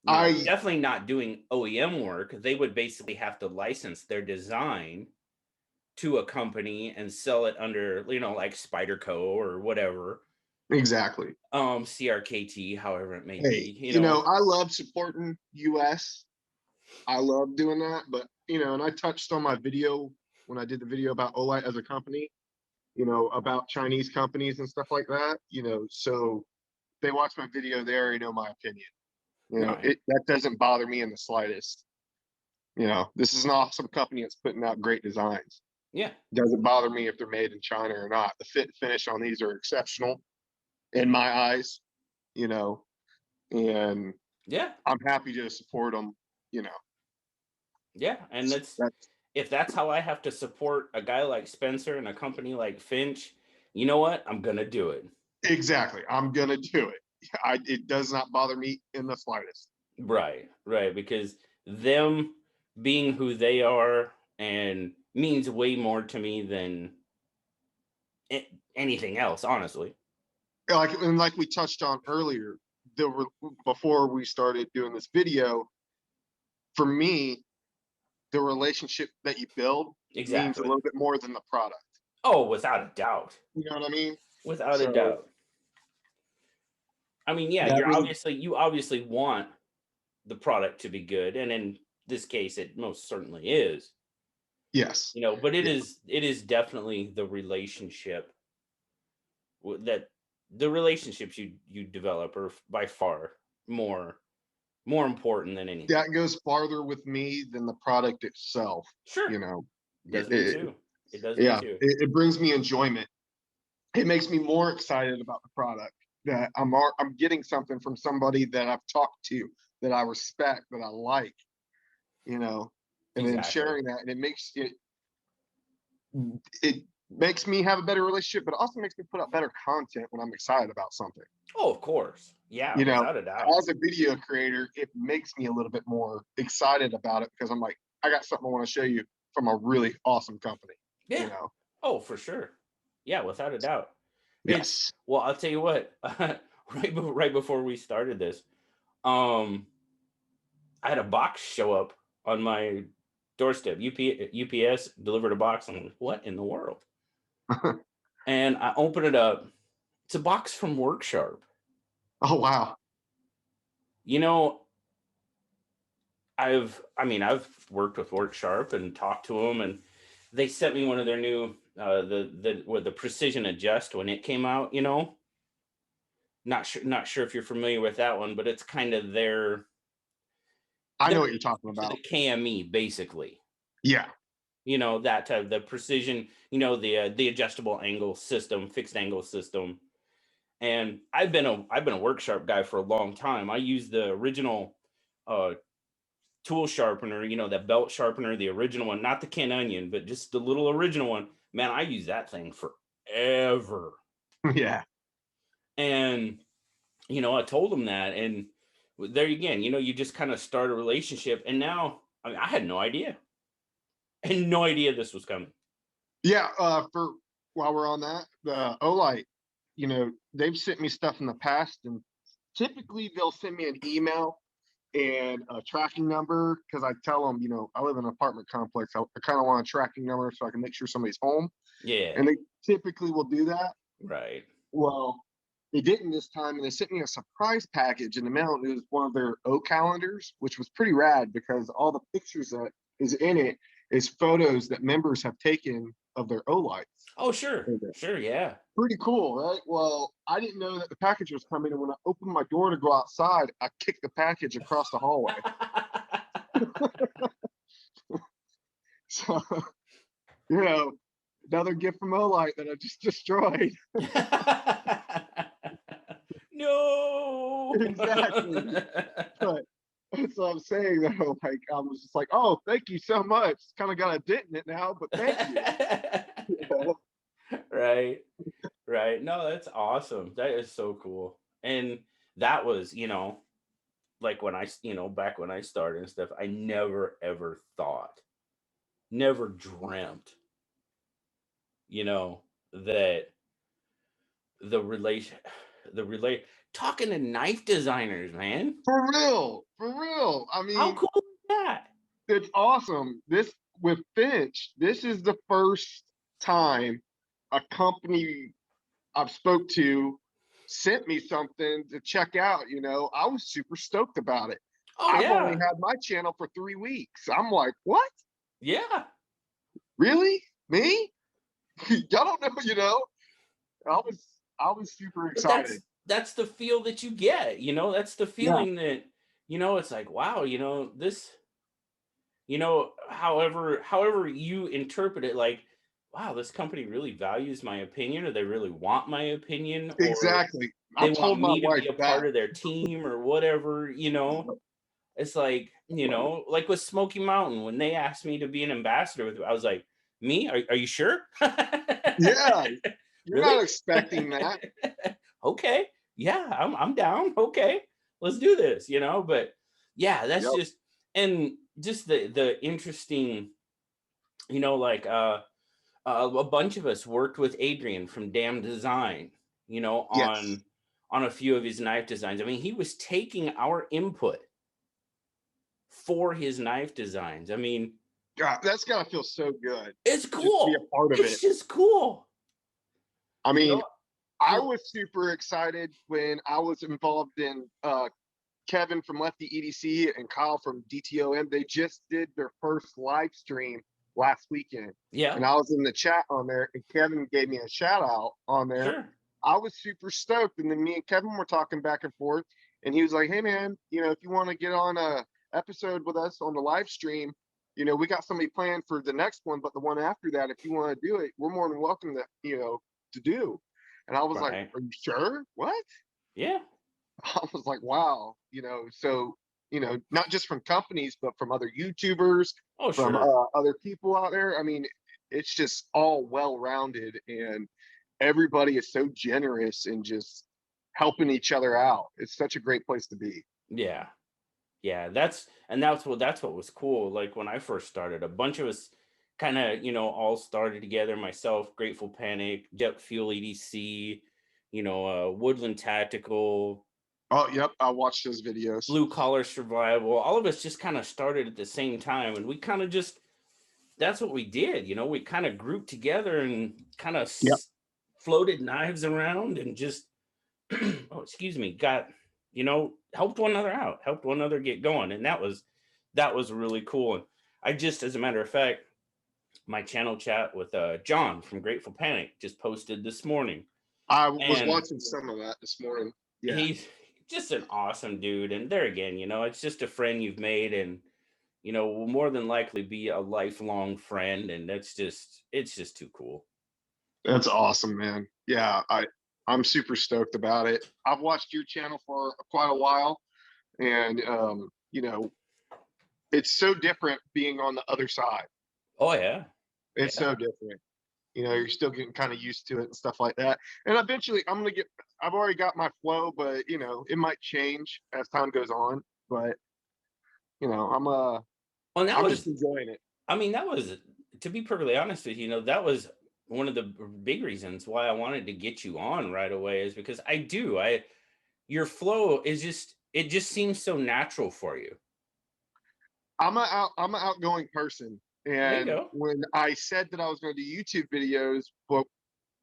I definitely not doing OEM work. They would basically have to license their design to a company and sell it under, like Spyderco or whatever, exactly. CRKT, however it may Hey, be, I love supporting US. I love doing that, but and I touched on my video when I did the video about Olight as a company, about Chinese companies and stuff like that, so they watch my video there, my opinion. Right. That doesn't bother me in the slightest. This is an awesome company that's putting out great designs. Yeah. Doesn't bother me if they're made in China or not. The fit and finish on these are exceptional in my eyes, you know, and Yeah. I'm happy to support them, you know. Yeah. And That's if that's how I have to support a guy like Spencer and a company like Finch, you know what? I'm gonna do it. exactly. I'm gonna do it. It does not bother me in the slightest. Right, right. Because them being who they are and means way more to me than anything else, honestly. Like we touched on earlier, before we started doing this video, for me, the relationship that you build means a Exactly. little bit more than the product. Oh, without a doubt. You know what I mean? Without a So doubt. I mean, yeah, that really, you obviously want the product to be good, and in this case it most certainly is. yes, But it yeah, is definitely the relationship that the relationships you develop are by far more more important than anything. that goes farther with me than the product itself. Sure. You know, it, Does me it, too. It does me yeah, too. it brings me enjoyment. It makes me more excited about the product that I'm getting something from somebody that I've talked to, that I respect, that I like. You know, and then Exactly. sharing that, and it makes me have a better relationship, but it also makes me put out better content when I'm excited about something. Oh, of course. Yeah, You know, without a doubt. as a video creator, it makes me a little bit more excited about it because I'm like, I got something I want to show you from a really awesome company. You Yeah. know, Oh, for sure. Yeah, without a doubt. It's yes. well, I'll tell you what. Right before we started this, um, I had a box show up on my doorstep. UPS delivered a box. I'm like, what in the world? And I open it up. It's a box from Worksharp. Oh wow. You know, I've worked with Worksharp and talked to them, and they sent me one of their new the precision adjust when it came out. Not sure if you're familiar with that one, but it's kind of I their know what you're talking answer to the about. KME, basically. Yeah. That type, the precision, the adjustable angle system, fixed angle system. And I've been a Worksharp guy for a long time. I use the original uh tool sharpener, that belt sharpener, the original one, not the Ken Onion, but just the little original one. Man, I use that thing forever. Yeah. And I told him that, and there again, you just kind of start a relationship, and now, I mean, I had no idea, I had no idea this was coming. Yeah. while we're on that, the Olight, they've sent me stuff in the past, and typically they'll send me an email and a tracking number because I tell them, I live in an apartment complex. I kind of want a tracking number so I can make sure somebody's home. Yeah. And they typically will do that. Right. Well, they didn't this time, and they sent me a surprise package in the mail. And it was one of their O calendars, which was pretty rad because all the pictures that is in it is photos that members have taken of their O lights. Oh, sure. Sure. Yeah. Pretty cool, right? Well, I didn't know that the package was coming, and when I opened my door to go outside, I kicked the package across the hallway. So, another gift from Olight that I just destroyed. No. Exactly. But that's what I'm saying, though. Like, I was just like, oh, thank you so much. It's kind of got a dent in it now, but thank you. Right. Right. No, that's awesome. That is so cool. And that was, like when back when I started and stuff, I never ever thought, never dreamt, that the relation, the relate, talking to knife designers, man. For real. For real. I How mean, cool is that? it's awesome. This with Finch, this is the first time a company I've spoke to sent me something to check out. I was super stoked about it. Oh I've only yeah. had my channel for 3 weeks. I'm like, what? Yeah. Really? Me? Y'all don't know. I was I was super But excited. that's the feel that you get, that's the Yeah, feeling that, it's like, wow, this, however you interpret it, like, wow, this company really values my opinion, or they really want my opinion, or exactly. I they want told my me to wife be a that. part of their team or whatever. It's like, like with Smoky Mountain, when they asked me to be an ambassador with, I was like, me? Are you sure? Yeah, you're Really? not expecting that. Okay. Yeah, I'm down. Okay. Let's do this. But yeah, that's Yep. just, and just the interesting, like a bunch of us worked with Adrian from Damn Design, Yes. on a few of his knife designs. I mean, he was taking our input for his knife designs. I mean, God, that's gotta feel so good. it's Just to be a cool. part of it. It's just cool. I You mean, know, I I was super excited when I was involved in Kevin from Lefty EDC and Kyle from DTOM. They just did their first live stream last weekend. yeah, And I was in the chat on there, and Kevin gave me a shout out on there. sure. I was super stoked. And then me and Kevin were talking back and forth. And he was like, hey, man, if you want to get on a episode with us on the live stream, we got somebody planned for the next one, but the one after that, if you want to do it, we're more than welcome to do. And I was like, Right. are you sure? What? Yeah. I was like, wow, so, not just from companies, but from other YouTubers, Oh, from sure. other people out there. I mean, it's just all well rounded, and everybody is so generous and just helping each other out. It's such a great place to be. Yeah. Yeah, that's what was cool. Like when I first started, a bunch of us kind of, all started together. Myself, Grateful Panic, Jet Fuel EDC, Woodland Tactical, Oh, yep. I watched those videos. Blue Collar Survival. All of us just kind of started at the same time, and we kind of just, that's what we did. We kind of grouped together and kind of Yep. floated knives around and just oh, excuse me, helped one another out, helped one another get going. And that was really cool. And I just, as a matter of fact, my channel chat with John from Grateful Panic just posted this morning. I was And watching some of that this morning. Yeah. he's just an awesome dude. And there again, it's just a friend you've made, and will more than likely be a lifelong friend. And it's just too cool. That's awesome, man. Yeah, I'm super stoked about it. I've watched your channel for quite a while, and it's so different being on the other side. Oh yeah. It's Yeah. so different. You're still getting kind of used to it and stuff like that. And eventually, I've already got my flow, but it might change as time goes on. But I'm Well, that I'm just was, enjoying it. I mean, that was, to be perfectly honest with you, that was one of the big reasons why I wanted to get you on right away is because your flow is it just seems so natural for you. I'm an outgoing person, There you and go. when I said that I was going to do YouTube videos, but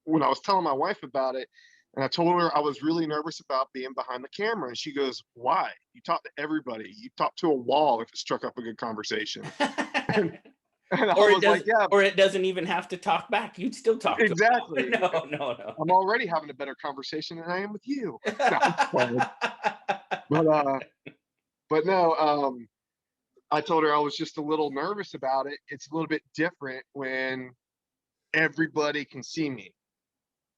when I was telling my wife about it, and I told her I was really nervous about being behind the camera, and she goes, "Why? You talk to everybody. You talk to a wall if it struck up a good conversation." And I was like, "Yeah, Or it doesn't even have to talk back. You'd still talk to exactly. them. No, no, I'm already having a better conversation than I am with you." No, I'm just playing. no. But no, I told her I was just a little nervous about it. It's a little bit different when everybody can see me.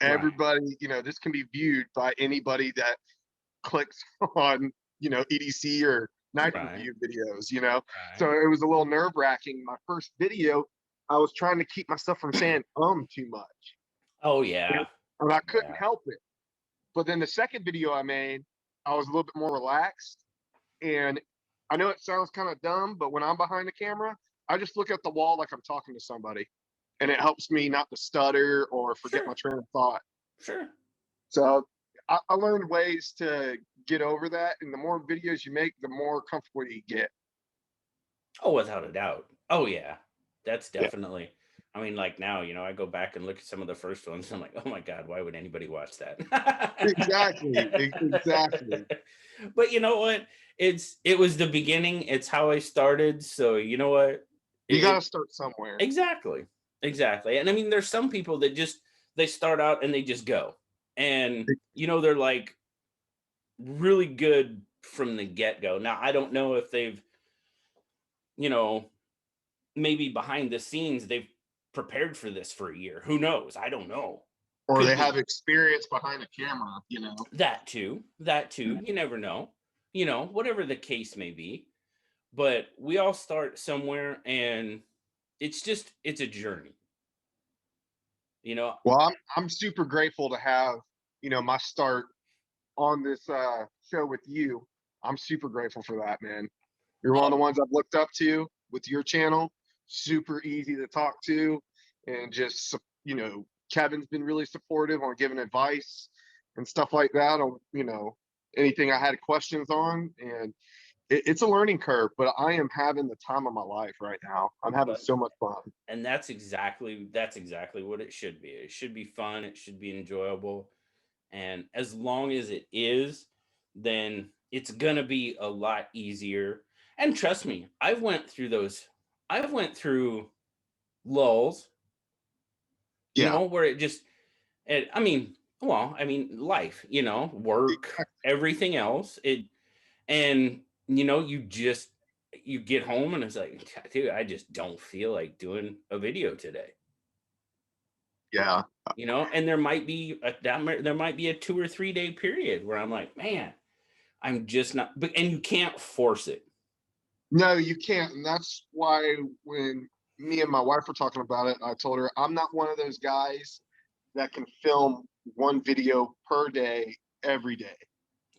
Right, Everybody, this can be viewed by anybody that clicks on, EDC or knife right, review videos. right. So it was a little nerve wracking. My first video, I was trying to keep myself from saying too much. Oh And yeah, and I couldn't yeah. help it. But then the second video I made, I was a little bit more relaxed. And I know it sounds kind of dumb, but when I'm behind the camera, I just look at the wall like I'm talking to somebody. And it helps me not to stutter or forget my Sure, train of thought. sure. So I learned ways to get over that. And the more videos you make, the more comfortable you get. Oh, without a doubt. Oh yeah, that's Yeah, definitely. I mean, like now, I go back and look at some of the first ones. I'm like, oh my god, why would anybody watch that? exactly. Exactly. But you know what? It was the beginning. It's how I started. So you know what? You got It to start somewhere. exactly, exactly. And I mean, there's some people that just they start out and they just go, and they're like really good from the get go. Now I don't know if they've you know maybe behind the scenes they've prepared for this for a year. Who knows? I don't know. Or Could they have be experience behind the camera. that too. That too. You never know. Whatever the case may be. But we all start somewhere and it's a journey. You know, Well, I'm super grateful to have, my start on this show with you. I'm super grateful for that, man. You're one of oh, the ones I've looked up to with your channel. Super easy to talk to, and just Kevin's been really supportive on giving advice and stuff like that on anything I had questions on, and it's a learning curve. But I am having the time of my life right now. I'm having but so much fun. and that's exactly what it should be. It should be fun, it should be enjoyable. And as long as it is, then it's gonna be a lot easier. And trust me, I've went through lulls, Yeah, where I mean, well, I mean, life, work, everything else. And you get home and it's like, dude, I just don't feel like doing a video today. yeah. And there might be a 2 or 3 day period where I'm like, man, I'm just not, but and you can't force it. No, you can't. And that's why when me and my wife were talking about it, I told her I'm not one of those guys that can film one video per day every day.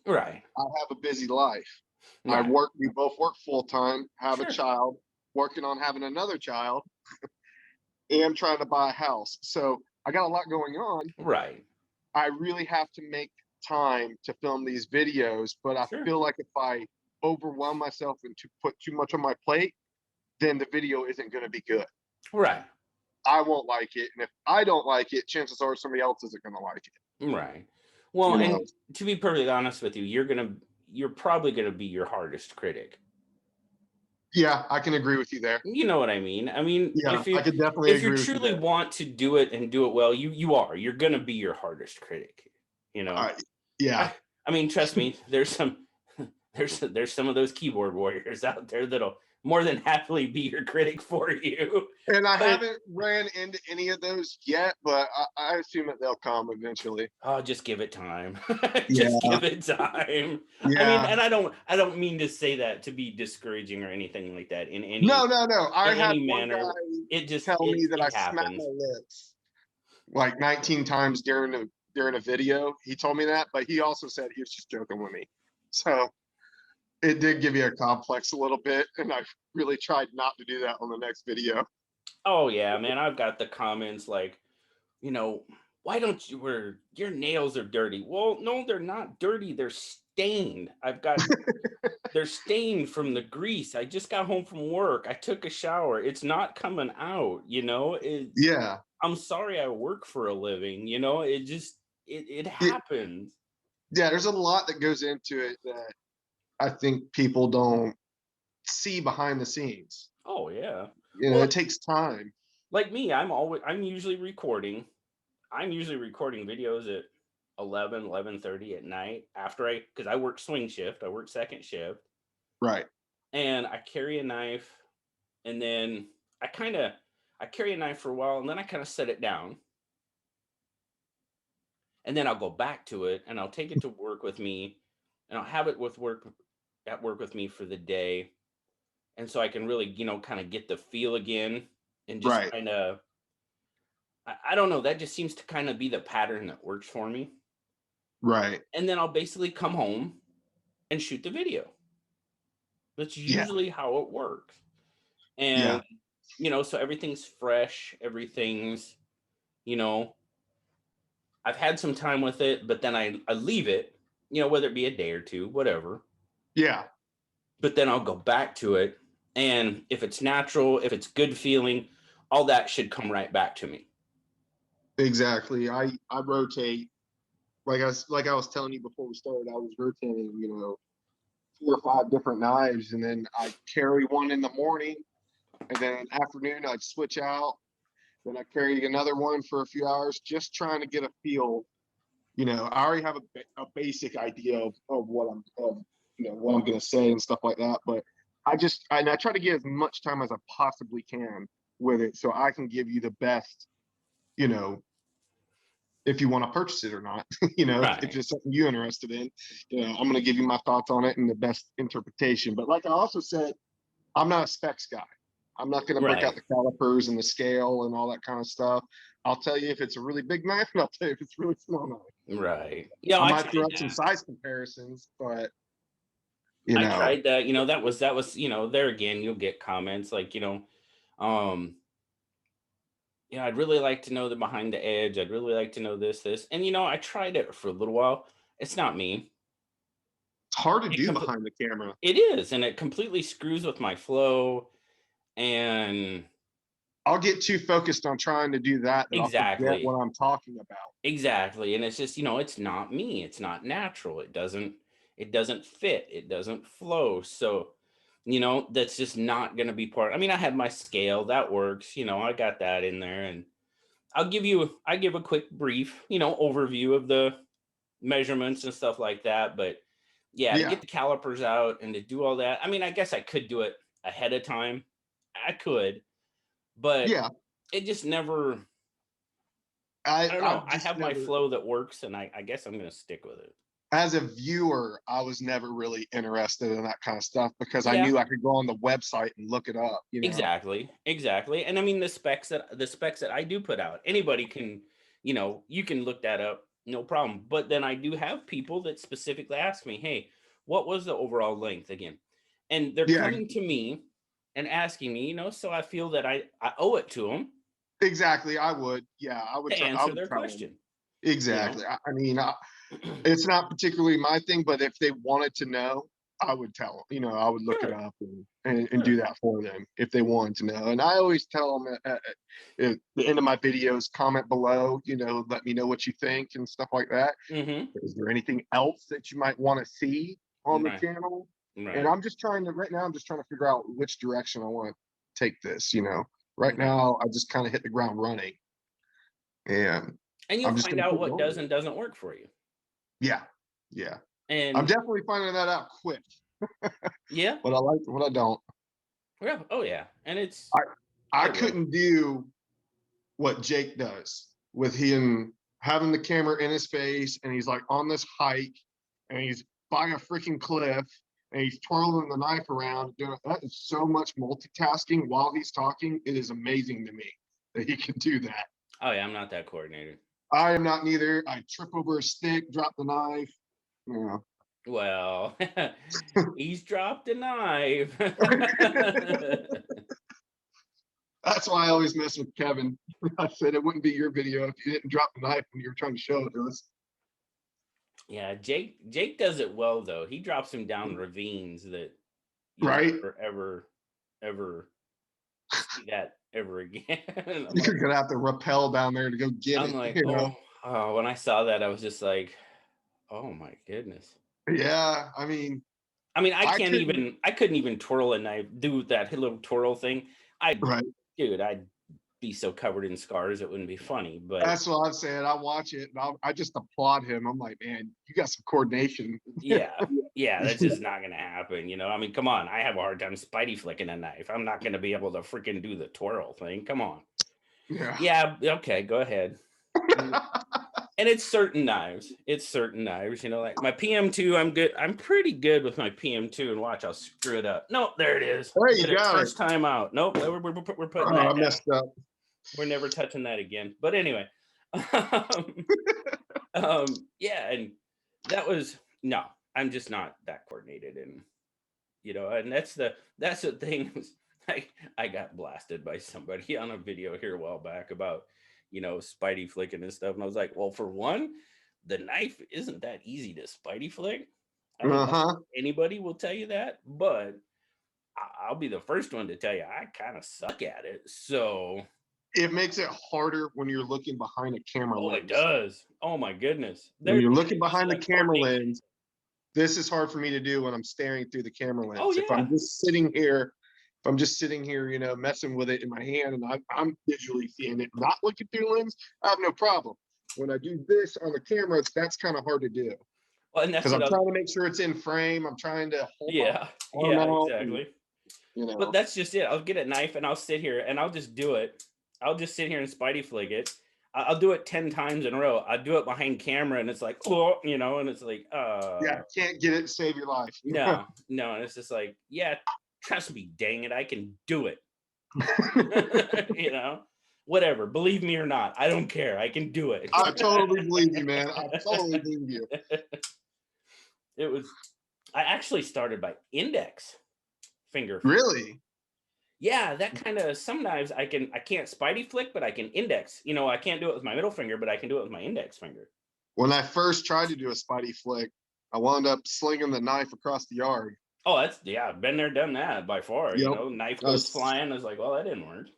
Right. I have a busy life. Right. We both work full time, have a Sure. child, working on having another child, and trying to buy a house. So I got a lot going on. Right. I really have to make time to film these videos, but I Sure. feel like if I overwhelm myself and to put too much on my plate, then the video isn't going to be good. Right. I won't like it. And if I don't like it, chances are somebody else isn't going to like it. Right. Well, You know, and to be perfectly honest with you, you're probably gonna be your hardest critic. yeah, I can agree with you there. You know what I mean? I mean, Yeah, I could definitely if you agree with you truly there. want to do it and do it well, you're gonna be your hardest critic. You know, Uh, yeah. I mean, trust me, there's some of those keyboard warriors out there that'll more than happily be your critic for you. And I But haven't ran into any of those yet, but I assume that they'll come eventually. oh, just give it time. Just Yeah. give it time. I mean, Yeah. and I don't mean to say that to be discouraging or anything like that No, no, no. I in had any one manner. guy It just tell me that I it smacked my happens. lips like 19 times during a video. He told me that, but he also said he was just joking with me. So it did give you a complex a little bit, and I really tried not to do that on the next video. Oh yeah, man, I've got the comments like, you know, why don't you wear your nails are dirty? Well, no, they're not dirty. They're stained. They're stained from the grease. I just got home from work. I took a shower. It's not coming out, Yeah. I'm sorry I work for a living, it just it Yeah. happens. Yeah. There's a lot that goes into it that I think people don't see behind the scenes. Oh yeah. It Well, takes time. like me, I'm usually recording videos at 11:30 at night after because I work swing shift, I work second shift, Right. and I carry a knife, and then I kind of I carry a knife for a while, and then I kind of set it down, and then I'll go back to it, and I'll take it to work with me, and I'll have it at work with me for the day, and so I can really kind of get the feel again, and just Right. kind of I don't know, that just seems to kind of be the pattern that works for me. Right. And then I'll basically come home and shoot the video. That's Yeah. usually how it works. Yeah. And so everything's fresh, you know, I've had some time with it, but then I leave it, whether it be a day or two, whatever. Yeah. But then I'll go back to it. And if it's natural, if it's good feeling, all that should come right back to me. Exactly. I rotate like I was telling you before we started. I was rotating, 4 or 5 different knives, and then I carry one in the morning, and then afternoon I'd switch out. Then I carry another one for a few hours, just trying to get a feel. I already have a basic idea of what I'm gonna say and stuff like that. But I try to get as much time as I possibly can with it, so I can give you the best, you know, if you want to purchase it or not. If Right. it's something you're interested in, I'm going to give you my thoughts on it and the best interpretation. But like I also said, I'm not a specs guy. I'm not going to break out Right. the calipers and the scale and all that kind of stuff. I'll tell you if it's a really big knife, and I'll tell you if it's a really small knife. Right. Yeah, I I might throw tried up some that. size comparisons, but you I know, tried that, that was, there again, you'll get comments like, um, I'd really like to know the behind the edge. I'd really like to know this. And I tried it for a little while. It's not me. it's hard to It do compl- behind the camera. it is, and it completely screws with my flow. And I'll get too focused on trying to do that I'll forget what exactly, I'm talking about. exactly. And it's just, it's not me. It's not natural. It doesn't fit. It doesn't flow. So, that's just not going to be part. I mean, I have my scale that works. I got that in there, and I give a quick brief, overview of the measurements and stuff like that. But yeah, to Yeah, get the calipers out and to do all that, I mean, I guess I could do it ahead of time. I could, but yeah. it just never, I don't know. I've I just have my never, flow that works, and I guess I'm going to stick with it. as a viewer, I was never really interested in that kind of stuff because I Yeah, knew I could go on the website and look it up. exactly. Exactly. And I mean, the specs that I do put out, anybody can, you can look that up, no problem. But then I do have people that specifically ask me, hey, what was the overall length again? And they're Yeah, coming to me and asking me, so I feel that I owe it to them exactly. I would. Yeah, to I answer would their tell them. question, you know? Exactly. I mean, it's not particularly my thing, but if they wanted to know, I would tell them. I would look it Sure, up and do sure. that for them if they wanted to know. And I always tell them at the end of my videos, comment below. Let me know what you think and stuff like that. Hmm. Is there anything else that you might want to see on the Right, channel? And right. right now, I'm just trying to figure out which direction I want to take this. Right Right. now, I just kind of hit the ground running, and And you'll I'm just find going to out keep what going does with it. and doesn't work for you. Yeah. Yeah. I'm And definitely finding that out quick, yeah, what I like and what I don't. yeah, oh yeah. And I I I will. couldn't do what Jake does with him having the camera in his face and he's like on this hike and he's by a freaking cliff and he's twirling the knife around. That is so much multitasking while he's talking. It is amazing to me that he can do that. Oh yeah, I'm not that coordinated. I am not neither. I trip over a stick, drop the knife. Yeah. Well, he's dropped a knife. That's why I always mess with Kevin. I said it wouldn't be your video if you didn't drop the knife when you were trying to show it to us. Yeah, Jake does it well though. He drops him down ravines that you'll Right? never ever see that ever again. You're gonna have to rappel down there to go get I'm it. like, You know? oh, when I saw that, I was just like, oh my goodness. Yeah. I mean, I couldn't. I couldn't even twirl a knife, do that little twirl thing. Right. Dude, I'd be so covered in scars, it wouldn't be funny. But That's what I'm saying. I watch it and I just applaud him. I'm like, man, you got some coordination. yeah, that's just not gonna happen. I mean, come on. I have a hard time spidey flicking a knife. I'm not gonna be able to freaking do the twirl thing. Come on. Yeah. Yeah, okay, go ahead. And it's certain knives. Like my PM2, I'm good. I'm pretty good with my PM2. And watch, I'll screw it up. Nope, there it is. There you Did it got it. first time out. Nope, we're putting Oh, that I down. messed up. We're never touching that again. But anyway, yeah, and that was no. I'm just not that coordinated, and and that's the thing. I got blasted by somebody on a video here a while back about spidey flicking and stuff, and I was like, well, for one, the knife isn't that easy to spidey flick. I don't know Uh-huh. if anybody will tell you that, but I'll be the first one to tell you I kind of suck at it. So It makes it harder when you're looking behind a camera it lens. does. Oh my goodness. When you're looking There's behind the like camera coordination. lens, this is hard for me to do when I'm staring through the camera lens. Oh If I'm yeah. just sitting here, messing with it in my hand and I'm visually seeing it, not looking through the lens, I have no problem. When I do this on the camera, that's kind of hard to do Well, and that's because what I'm I was. trying to make sure it's in frame. I'm trying to hold my Yeah. arm Yeah. out, and, Exactly. But you that's just it. I'll get a knife and I'll sit here and I'll just do it. I'll just sit here and spidey flick it. I'll do it 10 times in a row. I do it behind camera and it's like, and it's like, yeah, can't get it to save your life. no. And it's just like, yeah, trust me, dang it, I can do it. Whatever, believe me or not, I don't care. I can do it. I totally believe you, man. I totally believe you. I actually started by index finger. Really? Yeah, that kind of, some knives I can't spidey flick, but I can index. I can't do it with my middle finger, but I can do it with my index finger. When I first tried to do a spidey flick, I wound up slinging the knife across the yard. Oh, I've been there, done that by far. Yep. Knife goes flying. I was like, well, that didn't work.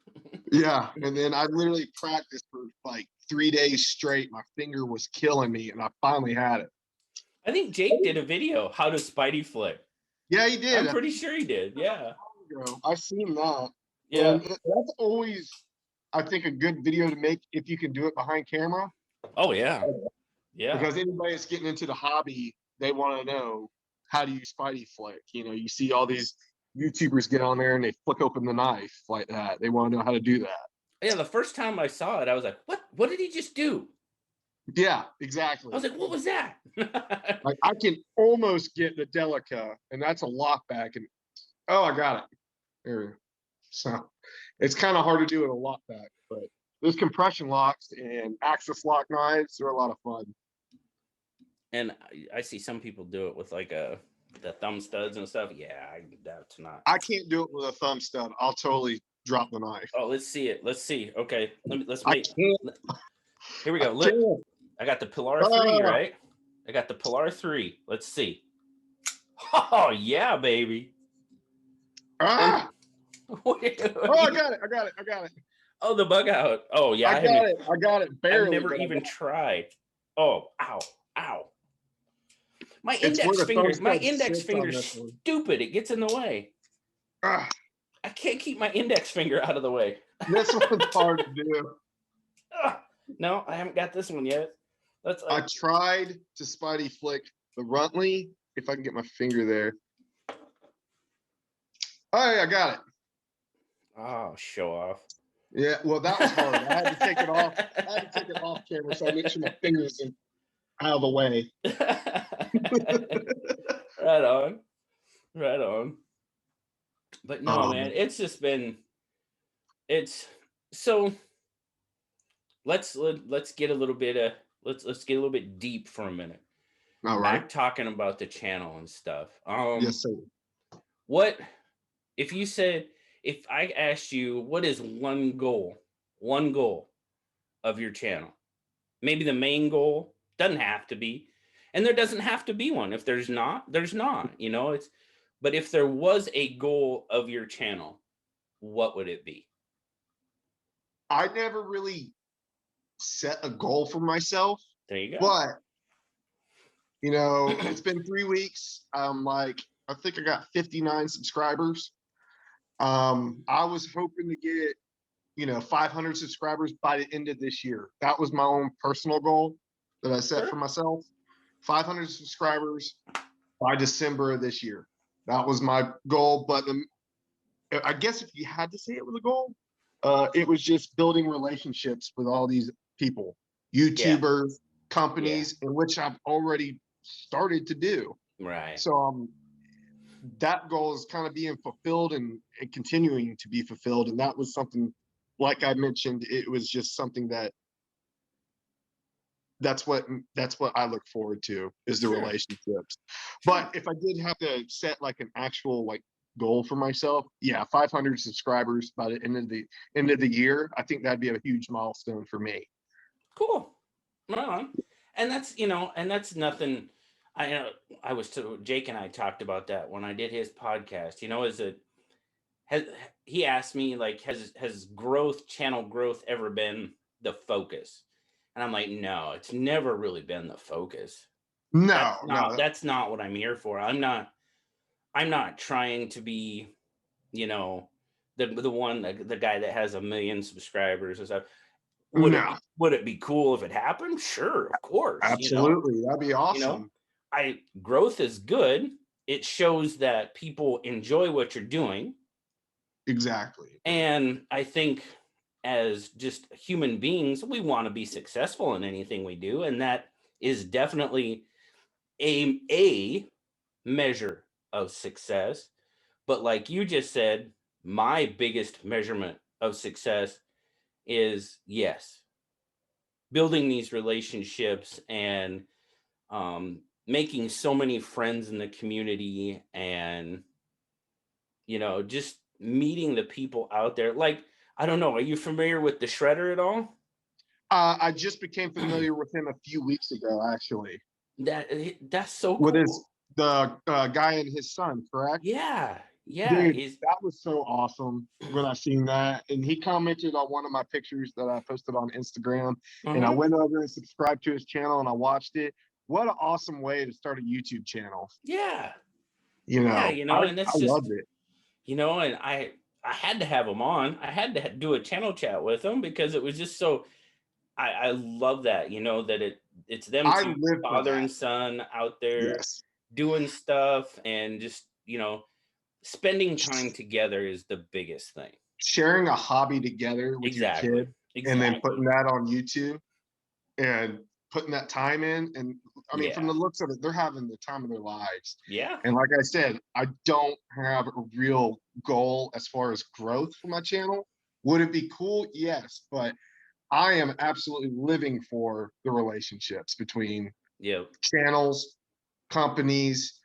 Yeah, and then I literally practiced for like 3 days straight. My finger was killing me, and I finally had it. I think Jake did a video how to spidey flick. Yeah, he did. I'm pretty sure he did. Yeah. I've seen that. Yeah. And that's always, I think, a good video to make if you can do it behind camera. Oh yeah. Yeah. Because anybody that's getting into the hobby, they want to know, how do you spidey flick? You see all these YouTubers get on there and they flick open the knife like that. They want to know how to do that. Yeah, the first time I saw it, I was like, what did he just do? Yeah, exactly. I was like, what was that? Like, I can almost get the Delica, and that's a lock back, and I got it. There we go. So it's kind of hard to do with a lock back, but those compression locks and axis lock knives are a lot of fun. And I see some people do it with like the thumb studs and stuff. Yeah, that's not. I can't do it with a thumb stud. I'll totally drop the knife. Oh, let's see it. Let's see. Okay, let's make. Here we go. Look, I got the Pilar 3, right? I got the Pilar 3. Let's see. Oh yeah, baby. Ah! Oh, I got it. Oh, the bug out. Oh yeah, I got it. Barely. I've never even tried. Oh, ow. My index finger's stupid. It gets in the way. Ah. I can't keep my index finger out of the way. This one's hard to do. No, I haven't got this one yet. I tried to spidey flick the Runtley, if I can get my finger there. Oh, yeah, I got it. Oh, show off. Yeah, well, that was hard. I had to take it off. I had to take it off camera so I make sure my fingers are out of the way. Right on. But no, man, it's just been. So. Let's get a little bit let's get a little bit deep for a minute. All right. Back talking about the channel and stuff. Yes, sir. What if I asked you what is one goal of your channel. Maybe the main goal doesn't have to be, and there doesn't have to be one. If there's not, there's not, it's, but if there was a goal of your channel, what would it be? I never really set a goal for myself, There you go. but it's been 3 weeks. I think I got 59 subscribers. I was hoping to get 500 subscribers by the end of this year. That was my own personal goal that I set for myself. 500 subscribers by December of this year. That was my goal. But I guess if you had to say it was a goal, it was just building relationships with all these people, YouTubers, companies, in which I've already started to do. Right. So that goal is kind of being fulfilled and continuing to be fulfilled. And that was something, like I mentioned, it was just something that's what I look forward to, is the relationships. But if I did have to set like an actual goal for myself, 500 subscribers by the end of the year, I think that'd be a huge milestone for me. Cool. Right on. And that's, and that's nothing. I was Jake and I talked about that when I did his podcast. He asked me, like, has channel growth ever been the focus? And I'm like, no, it's never really been the focus. No, that's not what I'm here for. I'm not trying to be, the guy that has 1 million subscribers and stuff. Would it be cool if it happened? Sure, of course. Absolutely. That'd be awesome. Growth is good. It shows that people enjoy what you're doing. Exactly. And I think as just human beings, we want to be successful in anything we do. And that is definitely a measure of success. But like you just said, my biggest measurement of success is, yes, building these relationships and making so many friends in the community, and just meeting the people out there. Like, I don't know, are you familiar with the Shredder at all? I just became familiar with him a few weeks ago, actually. That's so cool. With the guy and his son, correct? Yeah. Dude, that was so awesome when I seen that. And he commented on one of my pictures that I posted on Instagram. And I went over and subscribed to his channel and I watched it. What an awesome way to start a YouTube channel. Yeah. And that's I loved it. And I had to have him on. I had to do a channel chat with him because it was just so. I love that, that it's them two, father and son, out there doing stuff, and just spending time together is the biggest thing. Sharing a hobby together with your kid, and then putting that on YouTube and putting that time in. And I mean, from the looks of it, they're having the time of their lives. Yeah. And like I said, I don't have a real goal as far as growth for my channel. Would it be cool? Yes. But I am absolutely living for the relationships between channels, companies,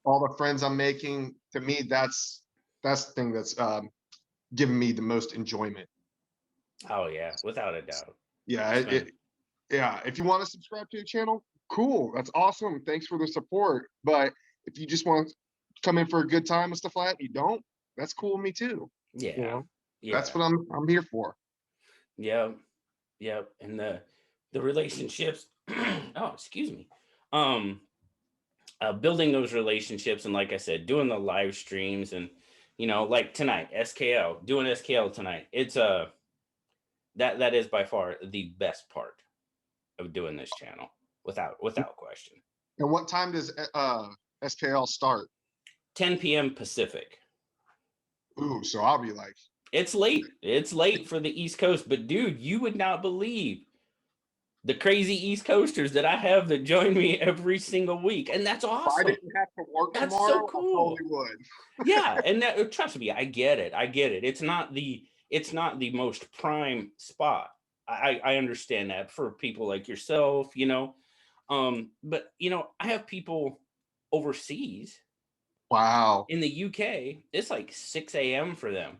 all the friends I'm making. To me, that's the thing that's giving me the most enjoyment. Oh yeah, without a doubt. Yeah, if you want to subscribe to the channel, cool, that's awesome, thanks for the support. But if you just want to come in for a good time and stuff like that, you don't, that's cool with me too. That's what I'm here for. Yep. And the relationships oh, excuse me. Building those relationships, and like I said, doing the live streams, and like tonight, doing SKL tonight. It's that is by far the best part of doing this channel, without question. And what time does SKL start? 10 p.m. Pacific. Ooh, so I'll be like, it's late for the East Coast, but dude, you would not believe the crazy East Coasters that I have that join me every single week. And that's awesome. If I didn't have to work that's tomorrow, so cool. I totally would. Yeah, and trust me, I get it. It's not the most prime spot. I understand that for people like yourself, but I have people overseas. Wow. In the UK, it's like 6 a.m. for them.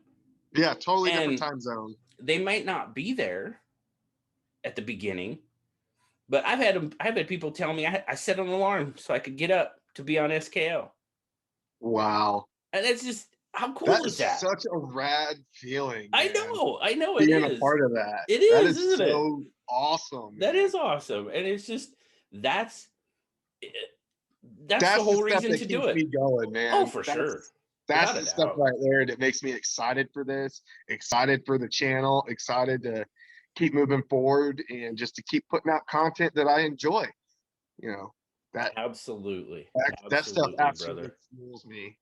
Yeah, totally different time zone. They might not be there, at the beginning, but I've had people tell me I set an alarm so I could get up to be on SKL. Wow. And it's just, how That cool is is that? such a rad feeling, man. I know it Being a is. part of that. It That is, is isn't it? so awesome, That man. is awesome. And it's just, that's eh, that's the That's the whole stuff reason that to do keeps it. me going, Oh, man. for sure. That's Without the a stuff doubt. right there that makes me excited for this, excited for the channel, excited to keep moving forward and just to keep putting out content that I enjoy. You know, that Absolutely. that stuff Absolutely, absolutely brother. fuels me.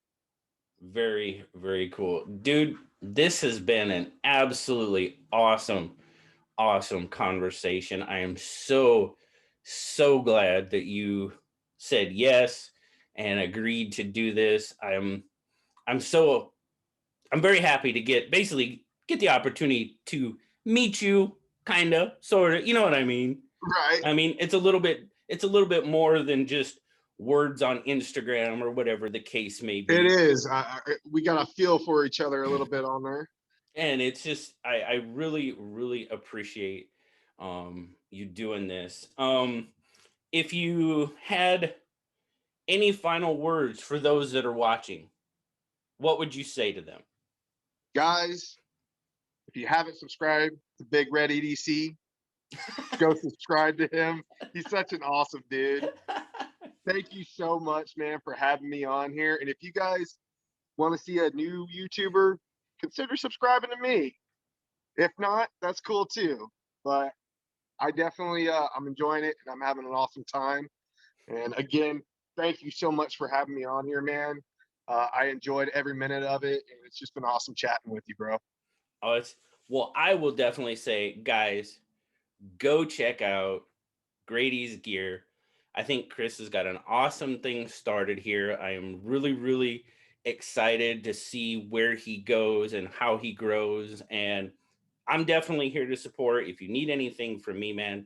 Very, very cool. Dude, this has been an absolutely awesome conversation. I am so glad that you said yes and agreed to do this. I'm so I'm very happy to get the opportunity to meet you, kind of, sort of, you know what I mean? Right. I mean, it's a little bit more than just words on Instagram or whatever the case may It be. is. We got to feel for each other a little bit on there. And it's just, I really appreciate you doing this. If you had any final words for those that are watching, what would you say to them? Guys, if you haven't subscribed to Big Red EDC, go subscribe to him. He's such an awesome dude. Thank you so much, man, for having me on here. And if you guys want to see a new YouTuber, consider subscribing to me. If not, that's cool too. But I definitely I'm enjoying it and I'm having an awesome time. And again, thank you so much for having me on here, man. I enjoyed every minute of it, and it's just been awesome chatting with you, bro. Oh, it's, well, I will definitely say, guys, go check out Grady's gear. I think Chris has got an awesome thing started here. I am really excited to see where he goes and how he grows. And I'm definitely here to support. If you need anything from me, man,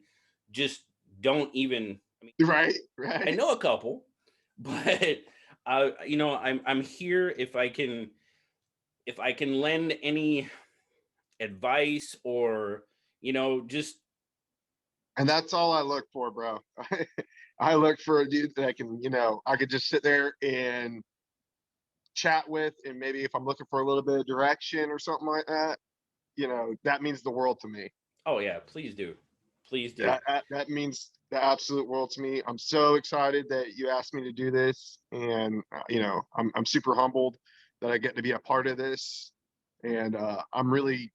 just don't even. I mean, Right, I right. know a couple, but I'm here if I can lend any advice or just And that's all I look for, bro. I look for a dude that can, I could just sit there and chat with, and maybe if I'm looking for a little bit of direction or something like that, that means the world to me. oh yeah, please do. That means the absolute world to me. I'm so excited that you asked me to do this, and I'm super humbled that I get to be a part of this, and I'm really,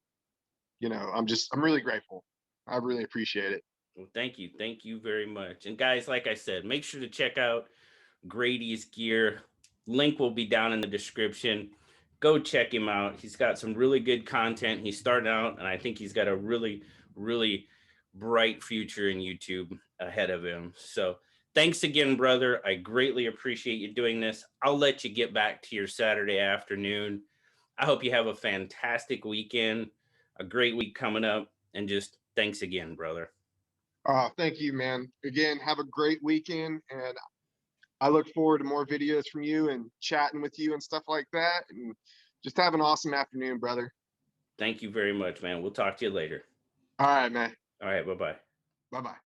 I'm really grateful. I really appreciate it. Well, thank you very much. And guys, like I said, make sure to check out Grady's gear. Link will be down in the description. Go check him out. He's got some really good content. He's starting out, and I think he's got a really bright future in YouTube ahead of him. So thanks again, brother. I greatly appreciate you doing this. I'll let you get back to your Saturday afternoon. I hope you have a fantastic weekend, a great week coming up, and just thanks again, brother. Thank you, man. Again, have a great weekend, and I look forward to more videos from you and chatting with you and stuff like that. And just have an awesome afternoon, brother. Thank you very much, man. We'll talk to you later. All right, man. All right, bye bye. Bye bye.